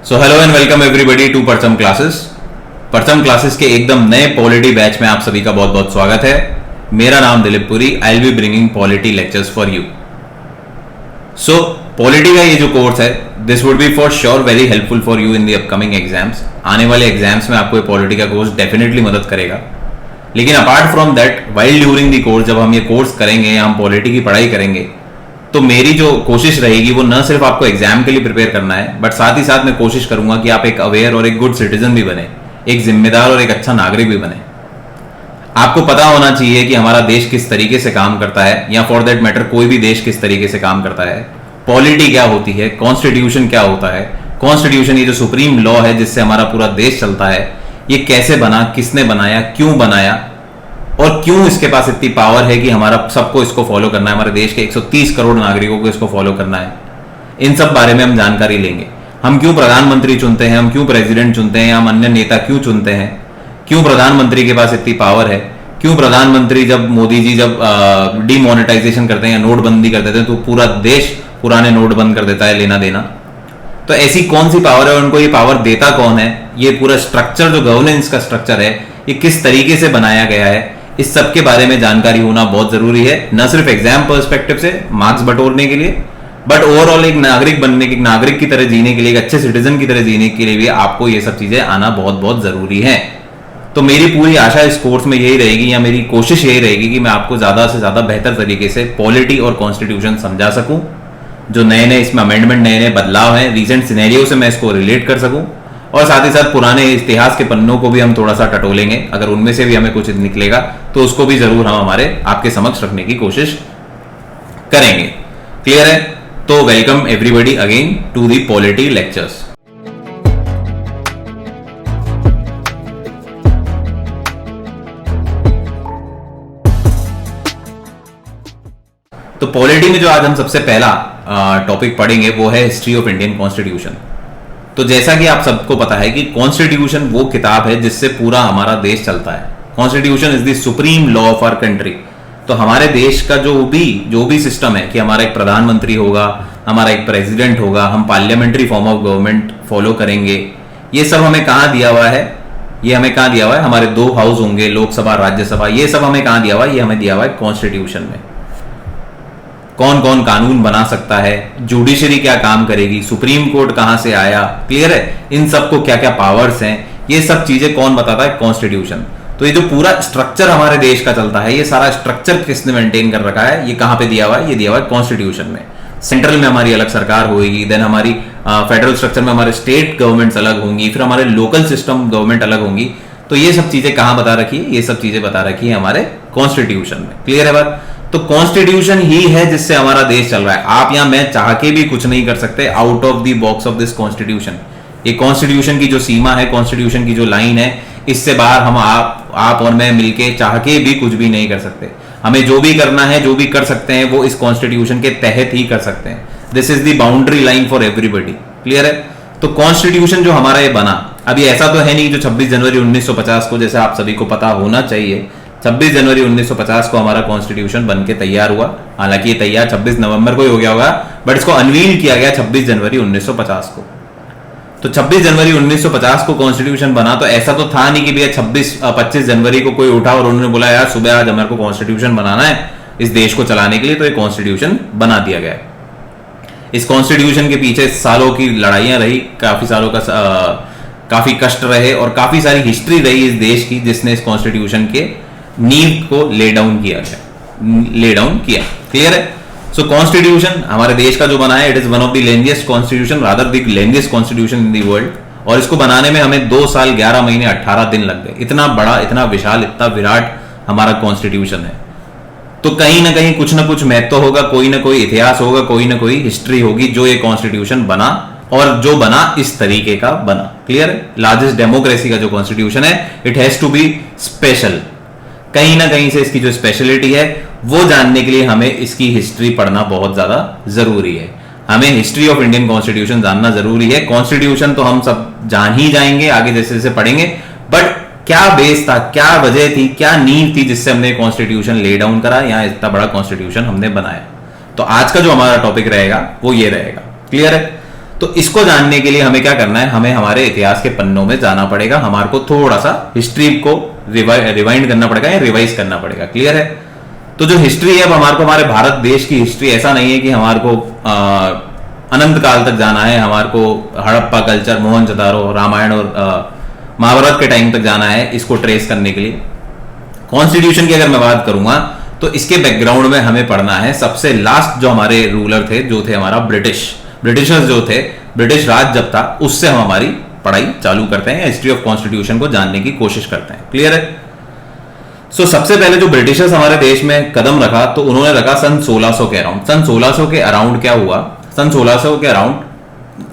So hello and welcome everybody to Parcham classes. Parcham classes के एकदम नए पॉलिटी बैच में आप सभी का बहुत बहुत स्वागत है। मेरा नाम Dilip Puri. I will be bringing polity lectures for you. So polity का ये जो कोर्स है, this would be for sure very helpful for you in the upcoming exams. आने वाले एग्जाम्स में आपको ये पॉलिटी का कोर्स डेफिनेटली मदद करेगा। लेकिन apart from that, while during the course, जब हम ये कोर्स करेंगे या हम पॉलिटी की पढ़ाई करेंगे, तो मेरी जो कोशिश रहेगी वो न सिर्फ आपको एग्जाम के लिए प्रिपेयर करना है, बट साथ ही साथ मैं कोशिश करूंगा कि आप एक अवेयर और एक गुड सिटीजन भी बने, एक जिम्मेदार और एक अच्छा नागरिक भी बने। आपको पता होना चाहिए कि हमारा देश किस तरीके से काम करता है, या फॉर दैट मैटर कोई भी देश किस तरीके से काम करता है। पॉलिटी क्या होती है, कॉन्स्टिट्यूशन क्या होता है, कॉन्स्टिट्यूशन ये जो सुप्रीम लॉ है जिससे हमारा पूरा देश चलता है, ये कैसे बना, किसने बनाया, क्यों बनाया, और क्यों इसके पास इतनी पावर है कि हमारा सबको इसको फॉलो करना है, हमारे देश के 130 करोड़ नागरिकों को इसको फॉलो करना है। इन सब बारे में हम जानकारी लेंगे। हम क्यों प्रधानमंत्री चुनते हैं, हम क्यों प्रेसिडेंट चुनते हैं, हम अन्य नेता क्यों चुनते हैं, क्यों प्रधानमंत्री के पास इतनी पावर है, क्यों प्रधानमंत्री, जब मोदी जी जब डीमोनेटाइजेशन करते हैं या नोटबंदी कर देते हैं तो पूरा देश पुराने नोट बंद कर देता है, लेना देना। तो ऐसी कौन सी पावर है, उनको ये पावर देता कौन है, ये पूरा स्ट्रक्चर जो गवर्नेंस का स्ट्रक्चर है ये किस तरीके से बनाया गया है, इस सब के बारे में जानकारी होना बहुत जरूरी है। न सिर्फ एग्जाम पर्सपेक्टिव से मार्क्स बटोरने के लिए, बट ओवरऑल एक नागरिक बनने के, नागरिक की तरह जीने के लिए, एक अच्छे सिटीजन की तरह जीने के लिए भी आपको ये सब चीजें आना बहुत बहुत जरूरी है। तो मेरी पूरी आशा इस कोर्स में यही रहेगी, या मेरी कोशिश यही रहेगी कि मैं आपको ज्यादा से ज्यादा बेहतर तरीके से पॉलिटी और कॉन्स्टिट्यूशन समझा सकूं। जो नए नए इसमें अमेंडमेंट, नए नए बदलाव हैं, रीसेंट सिनेरियो से मैं इसको रिलेट कर सकूं, और साथ ही साथ पुराने इतिहास के पन्नों को भी हम थोड़ा सा टटोलेंगे। अगर उनमें से भी हमें कुछ निकलेगा तो उसको भी जरूर हम हमारे आपके समक्ष रखने की कोशिश करेंगे। क्लियर है? तो welcome everybody again to the polity lectures. तो पॉलिटी में जो आज हम सबसे पहला टॉपिक पढ़ेंगे वो है हिस्ट्री ऑफ इंडियन कॉन्स्टिट्यूशन। तो जैसा कि आप सबको पता है कि कॉन्स्टिट्यूशन वो किताब है जिससे पूरा हमारा देश चलता है। Constitution is the supreme law of our country. तो हमारे देश का जो भी सिस्टम है कि हमारा एक प्रधानमंत्री होगा, हमारा एक प्रेसिडेंट होगा, हम parliamentary form of government follow करेंगे, ये सब हमें कहाँ दिया हुआ है? ये हमें कहाँ दिया हुआ है? हमारे 2 हाउस होंगे, लोकसभा, राज्यसभा, ये सब हमें कहाँ दिया हुआ है? ये हमें दिया हुआ है कॉन्स्टिट्यूशन में। कौन कौन कानून बना सकता है, जुडिशरी क्या काम करेगी, सुप्रीम कोर्ट कहां से आया, क्लियर है? इन सबको क्या क्या पावर्स हैं, ये सब चीजें कौन बताता है? कॉन्स्टिट्यूशन। तो ये जो पूरा स्ट्रक्चर हमारे देश का चलता है, ये सारा स्ट्रक्चर किसने मेंटेन कर रखा है? ये कहां पे दिया हुआ है? ये दिया हुआ है कॉन्स्टिट्यूशन में। सेंट्रल में हमारी अलग सरकार होगी, देन हमारी फेडरल स्ट्रक्चर में हमारे स्टेट गवर्नमेंट्स अलग होंगी, फिर हमारे लोकल सिस्टम गवर्नमेंट अलग होंगी। तो ये सब चीजें कहां बता रखी है? ये सब चीजें बता रखी है हमारे कॉन्स्टिट्यूशन में। क्लियर है बात? तो कॉन्स्टिट्यूशन ही है जिससे हमारा देश चल रहा है। आप या मैं चाह के भी कुछ नहीं कर सकते out of the box of this constitution. ये कॉन्स्टिट्यूशन की जो सीमा है, कॉन्स्टिट्यूशन की जो लाइन है, इससे बाहर हम आप और मैं मिलके चाह के भी कुछ भी नहीं कर सकते। हमें जो भी करना है, जो भी कर सकते हैं, वो इस कॉन्स्टिट्यूशन के तहत ही कर सकते हैं। This is the boundary line for everybody. Clear है? तो कॉन्स्टिट्यूशन जो हमारा ये बना, अभी ऐसा तो है नहीं जो 26 जनवरी 1950 को, जैसे आप सभी को पता होना चाहिए, 26 जनवरी 1950 को हमारा कॉन्स्टिट्यूशन बनके तैयार हुआ। हालांकि ये तैयार 26 नवंबर को ही हो गया होगा, बट इसको अनवील किया गया 26 जनवरी 1950 को। तो 26 जनवरी 1950 को कॉन्स्टिट्यूशन बना। तो ऐसा तो था नहीं कि भैया 25 जनवरी को कोई उठा और उन्होंने बोला यार सुबह आज हमारे को कॉन्स्टिट्यूशन बनाना है इस देश को चलाने के लिए, तो ये कॉन्स्टिट्यूशन बना दिया गया। इस कॉन्स्टिट्यूशन के पीछे सालों की लड़ाइयां रही, काफी सालों का काफी कष्ट रहे, और काफी सारी हिस्ट्री रही इस देश की, जिसने इस कॉन्स्टिट्यूशन के नींव को ले डाउन किया। क्लियर है? सो कॉन्स्टिट्यूशन हमारे देश का जो बना है, it is one of the lengthiest constitution, rather the lengthiest constitution in the world. और इसको बनाने में हमें 2 साल 11 महीने 18 दिन लग गए। इतना बड़ा, इतना विशाल, इतना विराट हमारा कॉन्स्टिट्यूशन है। तो कहीं ना कहीं कुछ ना कुछ महत्व होगा, कोई ना कोई इतिहास होगा, कोई ना कोई हिस्ट्री होगी जो ये कॉन्स्टिट्यूशन बना, और जो बना इस तरीके का बना। क्लियर है? लार्जेस्ट डेमोक्रेसी का जो कॉन्स्टिट्यूशन है, it has to be special. कहीं ना कहीं से इसकी जो स्पेशलिटी है वो जानने के लिए हमें इसकी हिस्ट्री पढ़ना बहुत ज्यादा जरूरी है। हमें हिस्ट्री ऑफ इंडियन कॉन्स्टिट्यूशन जानना जरूरी है। कॉन्स्टिट्यूशन तो हम सब जान ही जाएंगे आगे जैसे जैसे पढ़ेंगे, बट क्या बेस था, क्या वजह थी, क्या नींव थी जिससे हमने कॉन्स्टिट्यूशन ले डाउन करा, या इतना बड़ा कॉन्स्टिट्यूशन हमने बनाया। तो आज का जो हमारा टॉपिक रहेगा वो ये रहेगा। क्लियर है? तो इसको जानने के लिए हमें क्या करना है, हमें हमारे इतिहास के पन्नों में जाना पड़ेगा, हमारे को थोड़ा सा हिस्ट्री को रिवाइंड करना पड़ेगा या रिवाइज करना पड़ेगा। क्लियर है? तो जो हिस्ट्री है अब हमारे को, हमारे भारत देश की हिस्ट्री ऐसा नहीं है कि हमारे को अनंत काल तक जाना है, हमारे को हड़प्पा कल्चर, मोहनजोदारो, रामायण और महाभारत के टाइम तक जाना है इसको ट्रेस करने के लिए। कॉन्स्टिट्यूशन की अगर मैं बात करूंगा तो इसके बैकग्राउंड में हमें पढ़ना है सबसे लास्ट जो हमारे रूलर थे, जो थे हमारा ब्रिटिशर्स जो थे, ब्रिटिश राज जब था उससे हम हमारी पढ़ाई चालू करते हैं, हिस्ट्री ऑफ कॉन्स्टिट्यूशन को जानने की कोशिश करते हैं। क्लियर है? सो सबसे पहले जो ब्रिटिशर्स हमारे देश में कदम रखा तो उन्होंने रखा सन 1600 के अराउंड। सन 1600 के अराउंड क्या हुआ, सन 1600 के अराउंड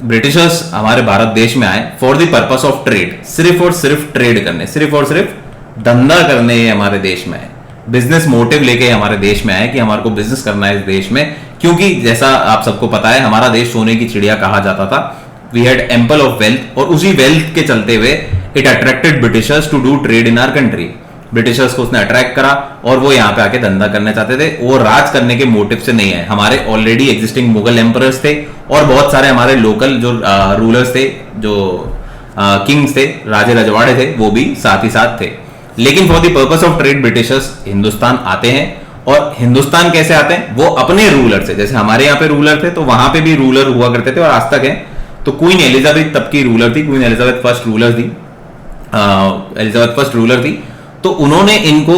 ब्रिटिशर्स हमारे भारत देश में आए for the purpose of trade, सिर्फ और सिर्फ ट्रेड करने, सिर्फ और सिर्फ धंधा करने हमारे देश में आए, बिजनेस मोटिव लेके हमारे देश में आए कि हमारे को बिजनेस करना है इस देश में। क्योंकि जैसा आप सबको पता है हमारा देश सोने की चिड़िया कहा जाता था, we had ample of wealth, और उसी वेल्थ के चलते हुए it attracted Britishers to do trade in our country. Britishers को उसने अट्रैक्ट करा और वो यहाँ पे आके धंधा करना चाहते थे, वो राज करने के मोटिव से नहीं है। हमारे ऑलरेडी एग्जिस्टिंग मुगल एम्परर्स थे और बहुत सारे हमारे लोकल जो रूलर्स थे, जो किंग्स थे, राजे रजवाड़े थे, वो भी साथ ही साथ थे। लेकिन for the purpose of trade Britishers Hindustan आते हैं, और हिंदुस्तान कैसे आते हैं, वो अपने रूलर से, जैसे हमारे यहाँ पे रूलर थे तो वहां पे भी रूलर हुआ करते थे और आज तक है। तो क्वीन एलिजाबेथ तब की रूलर थी, क्वीन एलिजाबेथ फर्स्ट रूलर थी, एलिजाबेथ फर्स्ट रूलर थी। तो उन्होंने इनको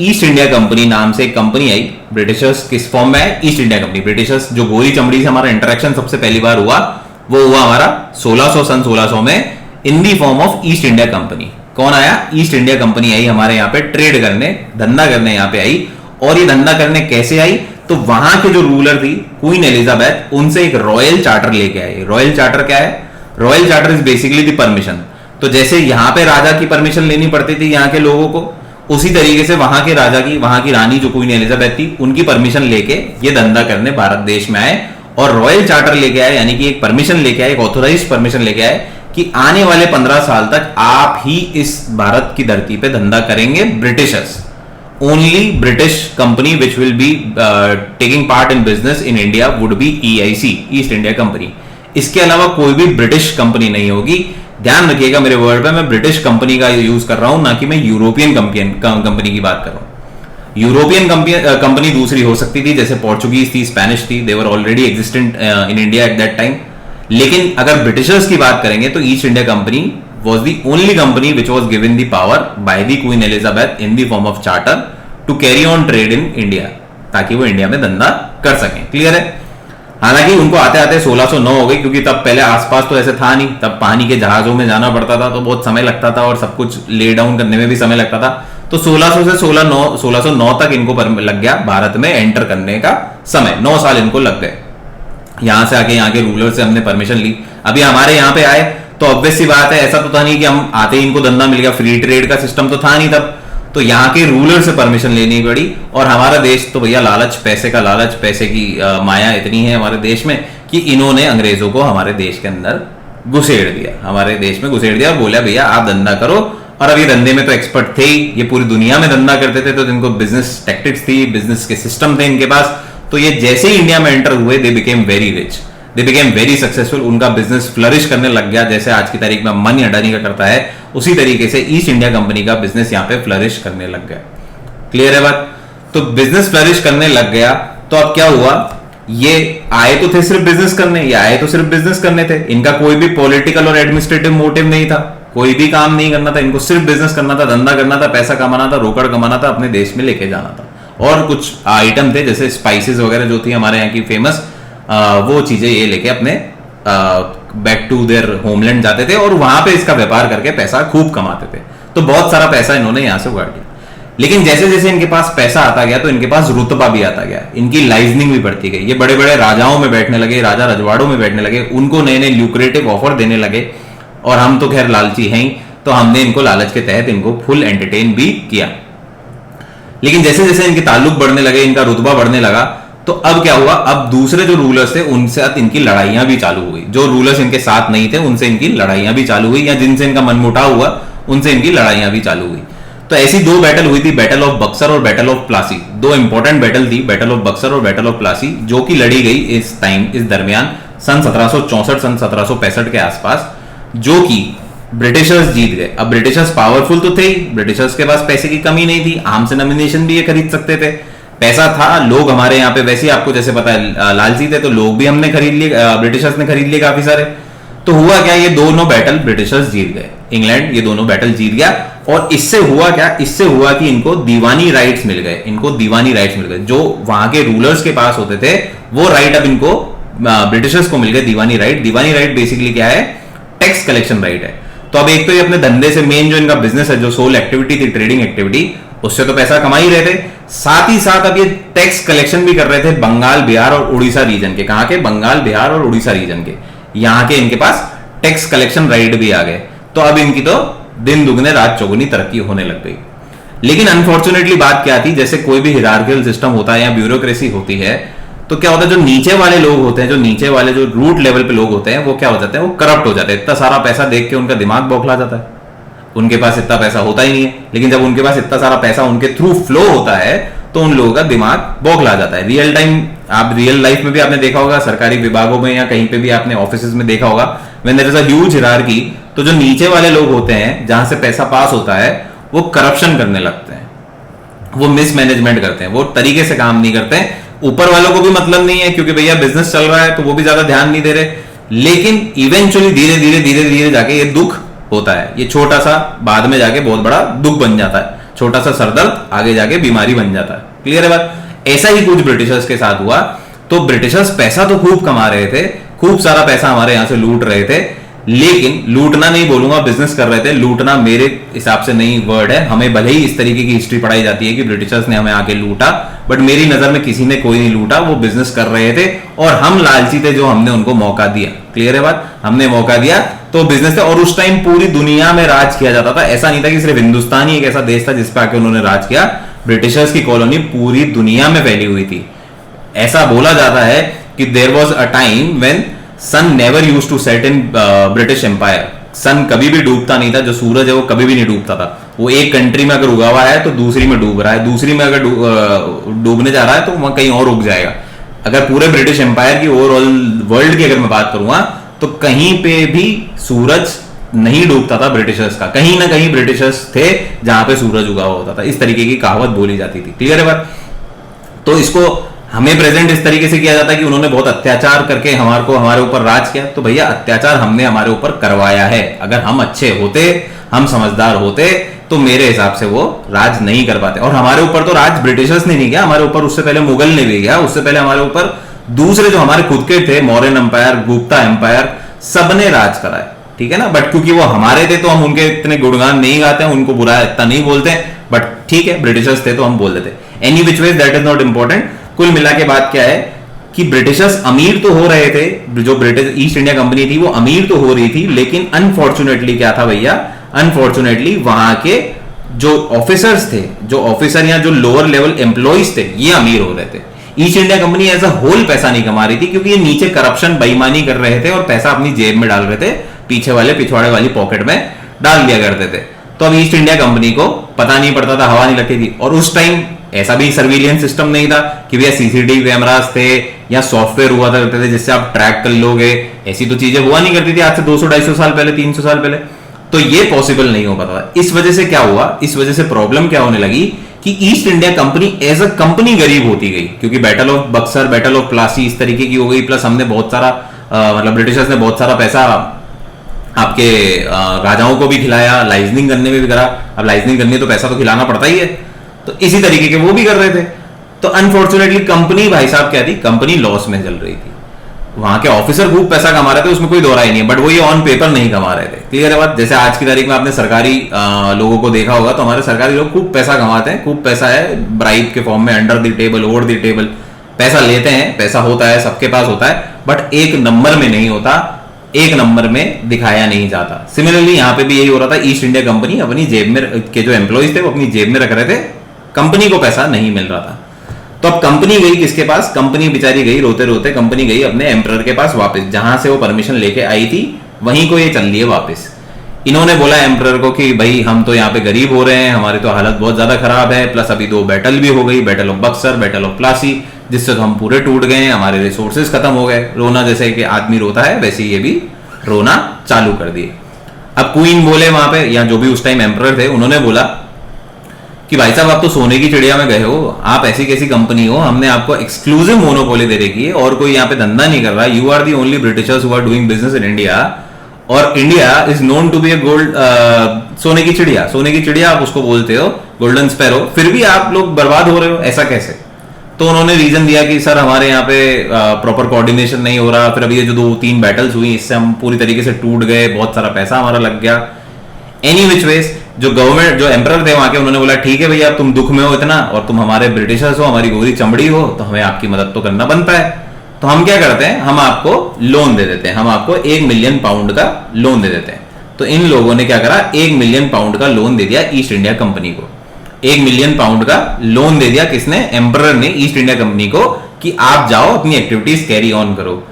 ईस्ट इंडिया कंपनी नाम से एक कंपनी आई, ब्रिटिशर्स किस फॉर्म में है, ईस्ट इंडिया कंपनी। ब्रिटिशर्स जो गोरी चमड़ी से हमारा इंटरेक्शन सबसे पहली बार हुआ वो हुआ हमारा सन 1600 में in the form of East India company. कौन आया, ईस्ट इंडिया कंपनी आई हमारे यहाँ पे ट्रेड करने, धंधा करने यहाँ पे आई। और ये धंधा करने कैसे आई, तो वहां के जो रूलर थी क्वीन एलिजाबेथ, उनसे एक रॉयल चार्टर लेके आए। रॉयल चार्टर क्या है, royal charter is basically the permission. तो जैसे यहाँ पे राजा की परमिशन लेनी पड़ती थी यहाँ के लोगों को, उसी तरीके से वहां के राजा की, वहां की रानी जो क्वीन एलिजाबेथ थी, उनकी परमिशन लेके ये धंधा करने भारत देश में आए और रॉयल चार्टर लेके आए, यानी कि एक परमिशन लेके आए, एक ऑथोराइज्ड परमिशन लेके आए कि आने वाले 15 साल तक आप ही इस भारत की धरती पे धंधा करेंगे। Britishers, only British company which will be taking part in business in India would be EIC, east India company. इसके अलावा कोई भी ब्रिटिश कंपनी नहीं होगी। ध्यान रखिएगा मेरे वर्ड पे, मैं ब्रिटिश कंपनी का यूज कर रहा हूं, ना कि मैं यूरोपियन कंपनी की बात कर रहा हूं। यूरोपियन कंपनी दूसरी हो सकती थी, जैसे पोर्चुगीज थी, स्पेनिश थी, they were already existent in India at that time. लेकिन अगर ब्रिटिशर्स की बात करेंगे तो East India company was the only company which was given the power by the Queen Elizabeth in the form of charter to carry on trade in India, ताकि वो India में धंधा कर सकें। क्लियर है? हालांकि उनको आते आते 1609 हो गई, क्योंकि तब पहले आसपास तो ऐसे था नहीं, तब पानी के जहाजों में जाना पड़ता था, तो बहुत समय लगता था और सब कुछ ले डाउन करने में भी समय लगता था। तो 1600 से 1609 तक इनको लग गया भारत में एंटर करने का समय, 9 साल इनको लग गए। यहां से आके यहाँ के रूलर से हमने परमिशन ली। अभी हमारे यहाँ पे आए तो ऑब्वियस सी बात है, ऐसा तो था नहीं कि हम आते ही इनको धंधा मिल गया, फ्री ट्रेड का सिस्टम तो था नहीं तब। तो यहाँ के रूलर से परमिशन लेनी पड़ी। और हमारा देश तो भैया लालच, पैसे का लालच, पैसे की माया इतनी है हमारे देश में कि इन्होंने अंग्रेजों को हमारे देश के अंदर घुसेड़ दिया, हमारे देश में घुसेड़ दिया और बोला भैया आप धंधा करो। और अब ये धंधे में तो एक्सपर्ट थे ही, ये पूरी दुनिया में धंधा करते थे, तो इनको बिजनेस टैक्टिक्स थी, बिजनेस के सिस्टम थे इनके पास। तो ये जैसे ही इंडिया में एंटर हुए, they became very rich, they became very successful. उनका बिजनेस फ्लरिश करने लग गया, जैसे आज की तारीख में मनी अडानी का करता है, उसी तरीके से ईस्ट इंडिया कंपनी का बिजनेस यहाँ पे फ्लरिश करने लग गया। क्लियर है बात? तो बिजनेस फ्लरिश करने लग गया, तो अब क्या हुआ, ये आए तो थे सिर्फ बिजनेस करने, ये आए तो सिर्फ बिजनेस करने थे, इनका कोई भी पॉलिटिकल और एडमिनिस्ट्रेटिव मोटिव नहीं था, कोई भी काम नहीं करना था इनको, सिर्फ बिजनेस करना था, धंधा करना था, पैसा कमाना था, रोकड़ कमाना था, अपने देश में लेके जाना था। और कुछ आइटम थे जैसे स्पाइसेस वगैरह जो थी हमारे यहाँ की फेमस, वो चीजें ये लेके अपने बैक टू देयर होमलैंड जाते थे और वहां पे इसका व्यापार करके पैसा खूब कमाते थे। तो बहुत सारा पैसा इन्होंने यहां से उगाड़ लिया। लेकिन जैसे जैसे इनके पास पैसा आता गया तो इनके पास रुतबा भी आता गया, इनकी लाइजनिंग भी बढ़ती गई, ये बड़े बड़े राजाओं में बैठने लगे, राजा रजवाड़ों में बैठने लगे, उनको नए नए ल्यूक्रेटिव ऑफर देने लगे। और हम तो खैर लालची हैं ही, तो हमने इनको लालच के तहत इनको फुल एंटरटेन भी किया। लेकिन जैसे जैसे इनके ताल्लुक बढ़ने लगे, इनका रुतबा बढ़ने लगा, तो अब क्या हुआ, अब दूसरे जो रूलर्स थे उनसे इनकी लड़ाइयां भी चालू हुई। जो रूलर्स इनके साथ नहीं थे उनसे इनकी लड़ाइयां भी चालू हुई, या जिनसे इनका मनमुटाव हुआ उनसे इनकी लड़ाइयां भी चालू हुई। तो ऐसी दो बैटल हुई थी, बैटल ऑफ बक्सर और बैटल ऑफ प्लासी। दो इंपॉर्टेंट बैटल थी, बैटल ऑफ बक्सर और बैटल ऑफ प्लासी, जो कि लड़ी गई इस दरमियान सन 1764 सन 1765 के आसपास, जो कि ब्रिटिशर्स जीत गए। अब ब्रिटिशर्स पावरफुल तो थे ही, ब्रिटिशर्स के पास पैसे की कमी नहीं थी, आर्म्स एंड एम्यूनिशन भी ये खरीद सकते थे, पैसा था। लोग हमारे यहाँ पे वैसे ही आपको जैसे पता है लालची थे, तो लोग भी हमने खरीद लिए, ब्रिटिशर्स ने खरीद लिए काफी सारे। तो हुआ क्या, ये दोनों बैटल ब्रिटिशर्स जीत गए, इंग्लैंड ये दोनों बैटल जीत गया। और इससे हुआ क्या, इससे हुआ कि इनको दीवानी राइट्स मिल गए, इनको दीवानी राइट्स मिल गए। जो वहां के रूलर्स के पास होते थे वो राइट अब इनको ब्रिटिशर्स को मिल गए, दीवानी राइट। दीवानी राइट बेसिकली क्या है, टैक्स कलेक्शन राइट है। तो अब एक तो ये अपने धंधे से, मेन जो इनका बिजनेस है, जो सोल एक्टिविटी थी, ट्रेडिंग एक्टिविटी, उससे तो पैसा कमा ही रहे थे, साथ ही साथ अब ये टैक्स कलेक्शन भी कर रहे थे बंगाल, बिहार और उड़ीसा रीजन के। कहां के, बंगाल, बिहार और उड़ीसा रीजन के। यहां के इनके पास टैक्स कलेक्शन राइट भी आ गए। तो अब इनकी तो दिन दुगने रात चौगुनी तरक्की होने लग गई। लेकिन अनफॉर्चुनेटली बात क्या थी, जैसे कोई भी हिरार्कियल सिस्टम होता है या ब्यूरोक्रेसी होती है, तो क्या होता है, जो नीचे वाले लोग होते हैं, जो नीचे वाले जो रूट लेवल पे लोग होते हैं, वो क्या हो जाते हैं, वो करप्ट हो जाते हैं। इतना सारा पैसा देख के उनका दिमाग बौखला जाता है, उनके पास इतना पैसा होता ही नहीं है। लेकिन जब उनके पास इतना सारा पैसा उनके थ्रू फ्लो होता है, तो उन लोगों का दिमाग बौखला जाता है। रियल टाइम, आप रियल लाइफ में भी आपने देखा होगा, सरकारी विभागों में या कहीं पे भी आपने ऑफिसेज में देखा होगा, when there is a huge hierarchy, तो जो नीचे वाले लोग होते हैं, जहां से पैसा पास होता है, वो करप्शन करने लगते हैं, वो मिसमैनेजमेंट करते हैं, वो तरीके से काम नहीं करते हैं। ऊपर वालों को भी मतलब नहीं है, क्योंकि भैया बिजनेस चल रहा है, तो वो भी ज्यादा ध्यान नहीं दे रहे। लेकिन इवेंचुअली धीरे धीरे धीरे धीरे जाके ये दुख होता है, ये छोटा सा बाद में जाके बहुत बड़ा दुख बन जाता है, छोटा सा सरदर्द आगे जाके बीमारी बन जाता है। क्लियर है बात? ऐसा ही कुछ ब्रिटिशर्स के साथ हुआ। तो ब्रिटिशर्स पैसा तो खूब कमा रहे थे, खूब सारा पैसा हमारे यहां से लूट रहे थे, लेकिन लूटना नहीं बोलूंगा, बिजनेस कर रहे थे। लूटना मेरे हिसाब से नहीं वर्ड है, हमें भले ही इस तरीके की हिस्ट्री पढ़ाई जाती है कि ब्रिटिशर्स ने हमें आके लूटा, बट मेरी नजर में किसी ने कोई नहीं लूटा, वो बिजनेस कर रहे थे और हम लालची थे जो हमने उनको मौका दिया। क्लियर है बात? हमने मौका दिया तो बिजनेस था। और उस टाइम पूरी दुनिया में राज किया जाता था, ऐसा नहीं था कि सिर्फ हिंदुस्तान ही एक ऐसा देश था जिस पे आके उन्होंने राज किया। ब्रिटिशर्स की कॉलोनी पूरी दुनिया में फैली हुई थी। ऐसा बोला जाता है कि there was a time when sun never used to set in British empire. Sun कभी भी डूबता नहीं था, जो सूरज है वो कभी भी नहीं डूबता था। वो एक कंट्री में अगर उगा हुआ है तो दूसरी में डूब रहा है, दूसरी में अगर डूबने जा रहा है तो वहां कहीं और उग जाएगा। अगर पूरे ब्रिटिश एम्पायर की ओवरऑल वर्ल्ड की अगर मैं बात करूंगा, तो कहीं पे भी सूरज नहीं डूबता था ब्रिटिशर्स का, कहीं ना कहीं ब्रिटिशर्स थे जहां पे सूरज उगा हुआ होता था। इस तरीके की कहावत बोली जाती थी। क्लियर है बात? तो इसको हमें प्रेजेंट इस तरीके से किया जाता है कि उन्होंने बहुत अत्याचार करके हमारे ऊपर राज किया। तो भैया अत्याचार हमने हमारे ऊपर करवाया है। अगर हम अच्छे होते, हम समझदार होते, तो मेरे हिसाब से वो राज नहीं कर पाते। और हमारे ऊपर तो राज ब्रिटिशर्स ने नहीं किया, हमारे ऊपर उससे पहले मुगल ने भी किया, उससे पहले हमारे ऊपर दूसरे जो हमारे खुद के थे, मौर्यन एम्पायर, गुप्ता एम्पायर, सबने राज करा है। ठीक है ना? बट क्योंकि वो हमारे थे तो हम उनके इतने गुणगान नहीं गाते हैं, उनको बुरा इतना नहीं बोलते हैं। बट ठीक है, ब्रिटिशर्स थे तो हम बोल देते। Any which way that is not important. कुल मिला के बात क्या है कि ब्रिटिशर्स अमीर तो हो रहे थे, जो ब्रिटिश ईस्ट इंडिया कंपनी थी वो अमीर तो हो रही थी, लेकिन अनफॉर्चुनेटली क्या था भैया, अनफॉर्चुनेटली वहां के जो ऑफिसर्स थे, जो ऑफिसर या जो लोअर लेवल एम्प्लॉइज थे, ये अमीर हो रहे थे। East India Company as a whole पैसा नहीं कमा रही थी, क्योंकि ये नीचे करप्शन, बेईमानी कर रहे थे और पैसा अपनी जेब में डाल रहे थे, पीछे वाले पिछवाड़े वाली पॉकेट में डाल दिया करते थे। तो अब ईस्ट इंडिया कंपनी को पता नहीं पड़ता था, हवा नहीं लगती थी। और उस टाइम ऐसा भी सर्विलियंस सिस्टम नहीं था कि भैया सीसीटीवी कैमरास थे या सॉफ्टवेयर हुआ करते थे जिससे आप ट्रैक कर लोगे। ऐसी तो चीजें हुआ नहीं करती थी आज से 200-250 साल पहले, 300 साल पहले। तो ये पॉसिबल नहीं हो पाता था। इस वजह से क्या हुआ, इस वजह से प्रॉब्लम क्या होने लगी कि East India Company as a company गरीब होती गई, क्योंकि battle of Buxar, battle of Plassey इस तरीके की हो गई। प्लस हमने बहुत सारा मतलब ब्रिटिशर्स ने बहुत सारा पैसा आपके राजाओं को भी खिलाया, लाइजनिंग करने में भी करा। अब लाइजनिंग करनी है तो पैसा तो खिलाना पड़ता ही है, तो इसी तरीके के वो भी कर रहे थे। तो अनफॉर्चुनेटली कंपनी भाई साहब क्या थी, कंपनी लॉस में चल रही थी। वहां के ऑफिसर खूब पैसा कमा रहे थे, उसमें कोई दो राय नहीं है, बट वो ये ऑन पेपर नहीं कमा रहे थे। क्लियर है बात? जैसे आज की तारीख में आपने सरकारी लोगों को देखा होगा, तो हमारे सरकारी लोग खूब पैसा कमाते हैं, खूब पैसा है ब्राइब के फॉर्म में, under the table, over the table पैसा लेते हैं, पैसा होता है, सबके पास होता है, बट एक नंबर में नहीं होता, एक नंबर में दिखाया नहीं जाता। सिमिलरली यहां पे भी यही हो रहा था। ईस्ट इंडिया कंपनी अपनी जेब में के जो एम्प्लॉइज थे वो अपनी जेब में रख रहे थे, कंपनी को पैसा नहीं मिल रहा था। तो अब कंपनी गई किसके पास, कंपनी बेचारी गई रोते रोते, कंपनी गई अपने एम्परर के पास वापस, जहां से वो परमिशन लेके आई थी वहीं को ये चल रही है वापस। इन्होंने बोला एम्परर को कि भाई हम तो यहाँ पे गरीब हो रहे हैं, हमारी तो हालत बहुत ज्यादा खराब है, प्लस अभी 2 बैटल भी हो गई, battle of Buxar, battle of Plassey, जिससे तो हम पूरे टूट गए हैं, हमारे रिसोर्सेज खत्म हो गए। रोना जैसे कि आदमी रोता है वैसे ये भी रोना चालू कर दिए। अब क्वीन बोले वहां पे, या जो भी उस टाइम एम्परर थे, उन्होंने बोला कि भाई साहब आप तो सोने की चिड़िया में गए हो, आप ऐसी कैसी कंपनी हो, हमने आपको एक्सक्लूसिव मोनोपोली दे रखी है और कोई यहाँ पे धंधा नहीं कर रहा, you are the only Britishers who are doing business in India, और India is known to be a gold, सोने की चिड़िया, सोने की चिड़िया आप उसको बोलते हो, गोल्डन स्पैरो, फिर भी आप लोग बर्बाद हो रहे हो, ऐसा कैसे? तो उन्होंने रीजन दिया कि सर हमारे यहाँ पे प्रॉपर कोऑर्डिनेशन नहीं हो रहा, फिर अभी ये जो 2-3 बैटल्स हुई इससे हम पूरी तरीके से टूट गए, बहुत सारा पैसा हमारा लग गया। एनी विच वेज जो गवर्नमेंट, जो एम्परर थे वहां के, उन्होंने बोला ठीक है भैया तुम दुख में हो इतना और तुम हमारे ब्रिटिशर्स हो, हमारी गोरी चमड़ी हो, तो हमें आपकी मदद तो करना बनता है। तो हम क्या करते हैं, हम आपको लोन दे देते हैं, हम आपको 1 मिलियन पाउंड का लोन दे देते हैं। तो इन लोगों ने क्या करा, 1 मिलियन पाउंड का लोन दे दिया ईस्ट इंडिया कंपनी को। 1 मिलियन पाउंड का लोन दे दिया किसने? एम्परर ने ईस्ट इंडिया कंपनी को, कि आप जाओ अपनी एक्टिविटीज कैरी ऑन करो।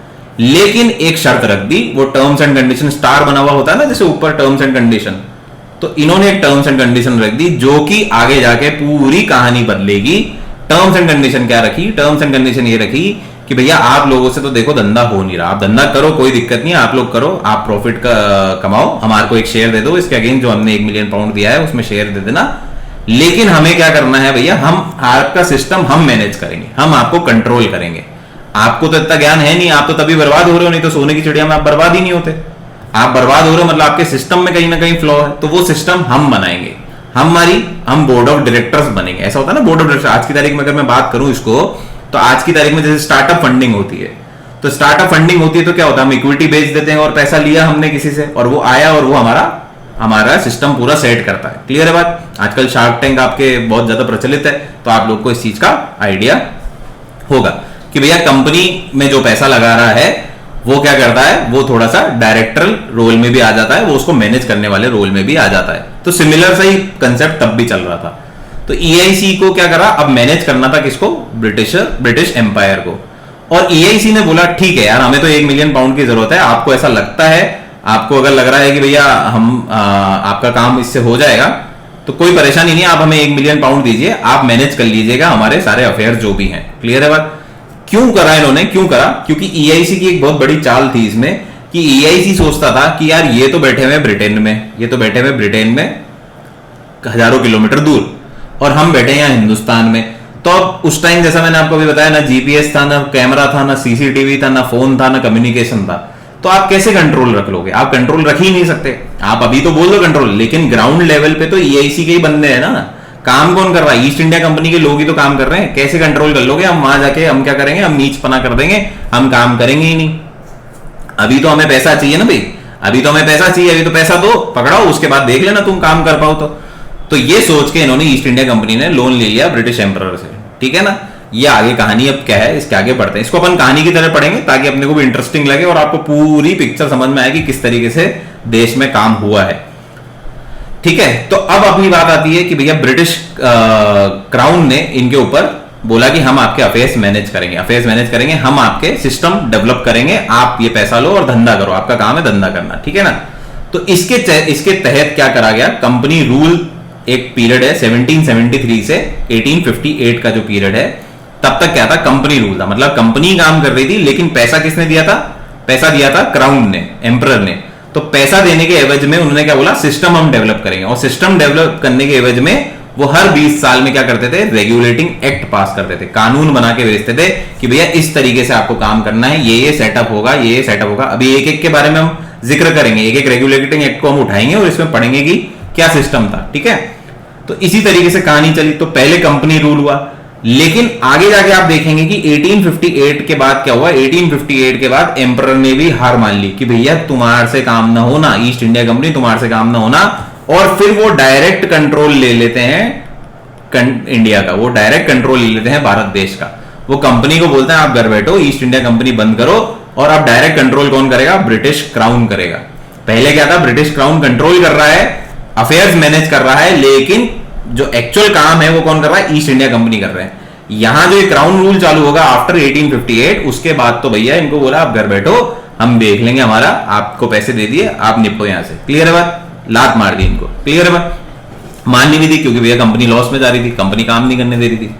लेकिन एक शर्त रख दी, वो टर्म्स एंड कंडीशन स्टार बना हुआ होता है ना जैसे ऊपर टर्म्स एंड कंडीशन, तो इन्होंने एक टर्म्स एंड कंडीशन रख दी जो कि आगे जाके पूरी कहानी बदलेगी। टर्म्स एंड कंडीशन क्या रखी? टर्म्स एंड कंडीशन ये रखी कि भैया आप लोगों से तो देखो धंधा हो नहीं रहा, आप धंधा करो कोई दिक्कत नहीं है, आप लोग करो, आप प्रॉफिट का कमाओ, हमारे को एक शेयर दे दो, इसके अगेंस्ट जो हमने 1 मिलियन पाउंड दिया है उसमें शेयर दे देना। लेकिन हमें क्या करना है भैया, हम आपका सिस्टम हम मैनेज करेंगे, हम आपको कंट्रोल करेंगे। आपको तो इतना ज्ञान है नहीं, आप तो तभी बर्बाद हो रहे हो, नहीं तो सोने की चिड़िया में आप बर्बाद ही नहीं होते। आप बर्बाद हो रहे हो मतलब आपके सिस्टम में कहीं ना कहीं फ्लॉ है, तो वो सिस्टम हम बनाएंगे, हम बोर्ड ऑफ डायरेक्टर्स बनेंगे। ऐसा होता है ना बोर्ड ऑफ डायरेक्टर्स। आज की तारीख में अगर मैं बात करूं इसको, तो आज की तारीख में जैसे स्टार्टअप फंडिंग होती है, तो स्टार्टअप फंडिंग होती है तो क्या होता है, हम इक्विटी बेच देते हैं और पैसा लिया हमने किसी से और वो आया और वो हमारा सिस्टम पूरा सेट करता है। क्लियर है बात? आजकल शार्क टैंक आपके बहुत ज्यादा प्रचलित है, तो आप लोग को इस चीज का आइडिया होगा कि भैया कंपनी में जो पैसा लगा रहा है वो क्या करता है, वो थोड़ा सा डायरेक्टरल रोल में भी आ जाता है, वो उसको मैनेज करने वाले रोल में भी आ जाता है। तो सिमिलर सा ही कंसेप्ट तब भी चल रहा था। तो ईआईसी को क्या करा, अब मैनेज करना था किसको? ब्रिटिश एम्पायर को। और ईआईसी ने बोला ठीक है यार, हमें तो 1 मिलियन पाउंड की जरूरत है, आपको ऐसा लगता है, आपको अगर लग रहा है कि भैया आपका काम इससे हो जाएगा तो कोई परेशानी नहीं, आप हमें 1 मिलियन पाउंड दीजिए, आप मैनेज कर लीजिएगा हमारे सारे अफेयर जो भी हैं। क्लियर है बात? क्यों करा इन्होंने? क्यों करा? क्योंकि ईआईसी की एक बहुत बड़ी चाल थी इसमें, कि ईआईसी सोचता था कि यार ये तो बैठे हुए ब्रिटेन में, ये तो बैठे हुए ब्रिटेन में हजारों किलोमीटर दूर, और हम बैठे हैं यहाँ हिंदुस्तान में। तो अब उस टाइम जैसा मैंने आपको भी बताया, ना जीपीएस था, ना कैमरा था, ना सीसीटीवी था, ना फोन था, ना कम्युनिकेशन था, तो आप कैसे कंट्रोल रख लोगे? आप कंट्रोल रख ही नहीं सकते। आप अभी तो बोल दो कंट्रोल, लेकिन ग्राउंड लेवल पे तो ईआईसी के ही बंदे हैं ना। काम कौन कर रहा है? ईस्ट इंडिया कंपनी के लोग ही तो काम कर रहे हैं। कैसे कंट्रोल कर लोगे? हम वहां जाके हम क्या करेंगे, हम नीच पना कर देंगे, हम काम करेंगे ही नहीं। अभी तो हमें पैसा चाहिए ना भाई, अभी तो हमें पैसा चाहिए, अभी तो पैसा दो, पकड़ाओ, उसके बाद देख लेना तुम काम कर पाओ तो ये सोच के इन्होंने ईस्ट इंडिया कंपनी ने लोन ले लिया ब्रिटिश एम्परर से। ठीक है ना? ये आगे कहानी अब क्या है, इसके आगे बढ़ते हैं। इसको अपन कहानी की तरह पढ़ेंगे ताकि अपने को भी इंटरेस्टिंग लगे और आपको पूरी पिक्चर समझ में आएगी किस तरीके से देश में काम हुआ है। ठीक है, तो अब अपनी बात आती है कि भैया ब्रिटिश क्राउन ने इनके ऊपर बोला कि हम आपके अफेयर्स मैनेज करेंगे, हम आपके सिस्टम डेवलप करेंगे, आप ये पैसा लो और धंधा करो, आपका काम है धंधा करना। ठीक है ना? तो इसके तहत क्या करा गया, कंपनी रूल एक पीरियड है 1773 से 1858 का जो पीरियड है, तब तक क्या था, कंपनी रूल था। मतलब कंपनी काम कर रही थी, लेकिन पैसा किसने दिया था? पैसा दिया था क्राउन ने, एम्परर ने। तो पैसा देने के एवज में उन्होंने क्या बोला, सिस्टम हम डेवलप करेंगे। और सिस्टम डेवलप करने के एवज में वो हर 20 साल में क्या करते थे, रेगुलेटिंग एक्ट पास करते थे, कानून बना के भेजते थे कि भैया इस तरीके से आपको काम करना है, ये सेटअप होगा, ये सेटअप होगा। अभी एक एक के बारे में हम जिक्र करेंगे, एक एक रेगुलेटिंग एक्ट को हम उठाएंगे और इसमें पढ़ेंगे कि क्या सिस्टम था। ठीक है, तो इसी तरीके से कहानी चली। तो पहले कंपनी रूल हुआ, लेकिन आगे जाके आप देखेंगे कि 1858 के बाद क्या हुआ, 1858 के बाद एम्परर ने भी हार मान ली कि भैया तुम्हारे से काम ना होना, ईस्ट इंडिया कंपनी तुम्हारे से काम ना होना। और फिर वो डायरेक्ट कंट्रोल ले लेते हैं इंडिया का, वो डायरेक्ट कंट्रोल ले लेते हैं भारत देश का। वो कंपनी को बोलते हैं आप घर बैठो, ईस्ट इंडिया कंपनी बंद करो, और अब डायरेक्ट कंट्रोल कौन करेगा, ब्रिटिश क्राउन करेगा। पहले क्या था, ब्रिटिश क्राउन कंट्रोल कर रहा है, अफेयर्स मैनेज कर रहा है, लेकिन जो एक्चुअल काम है वो कौन कर रहा है, ईस्ट इंडिया कंपनी कर रहे हैं। यहां जो क्राउन रूल चालू होगा आफ्टर 1858, उसके बाद तो भैया इनको बोला आप घर बैठो, हम देख लेंगे, हमारा आपको पैसे दे दिए, आप निपटो यहां से। क्लियर है बात? लात मार दी इनको। क्लियर है? माननी नहीं थी क्योंकि भैया कंपनी लॉस में जा रही थी, कंपनी काम नहीं करने दे रही थी।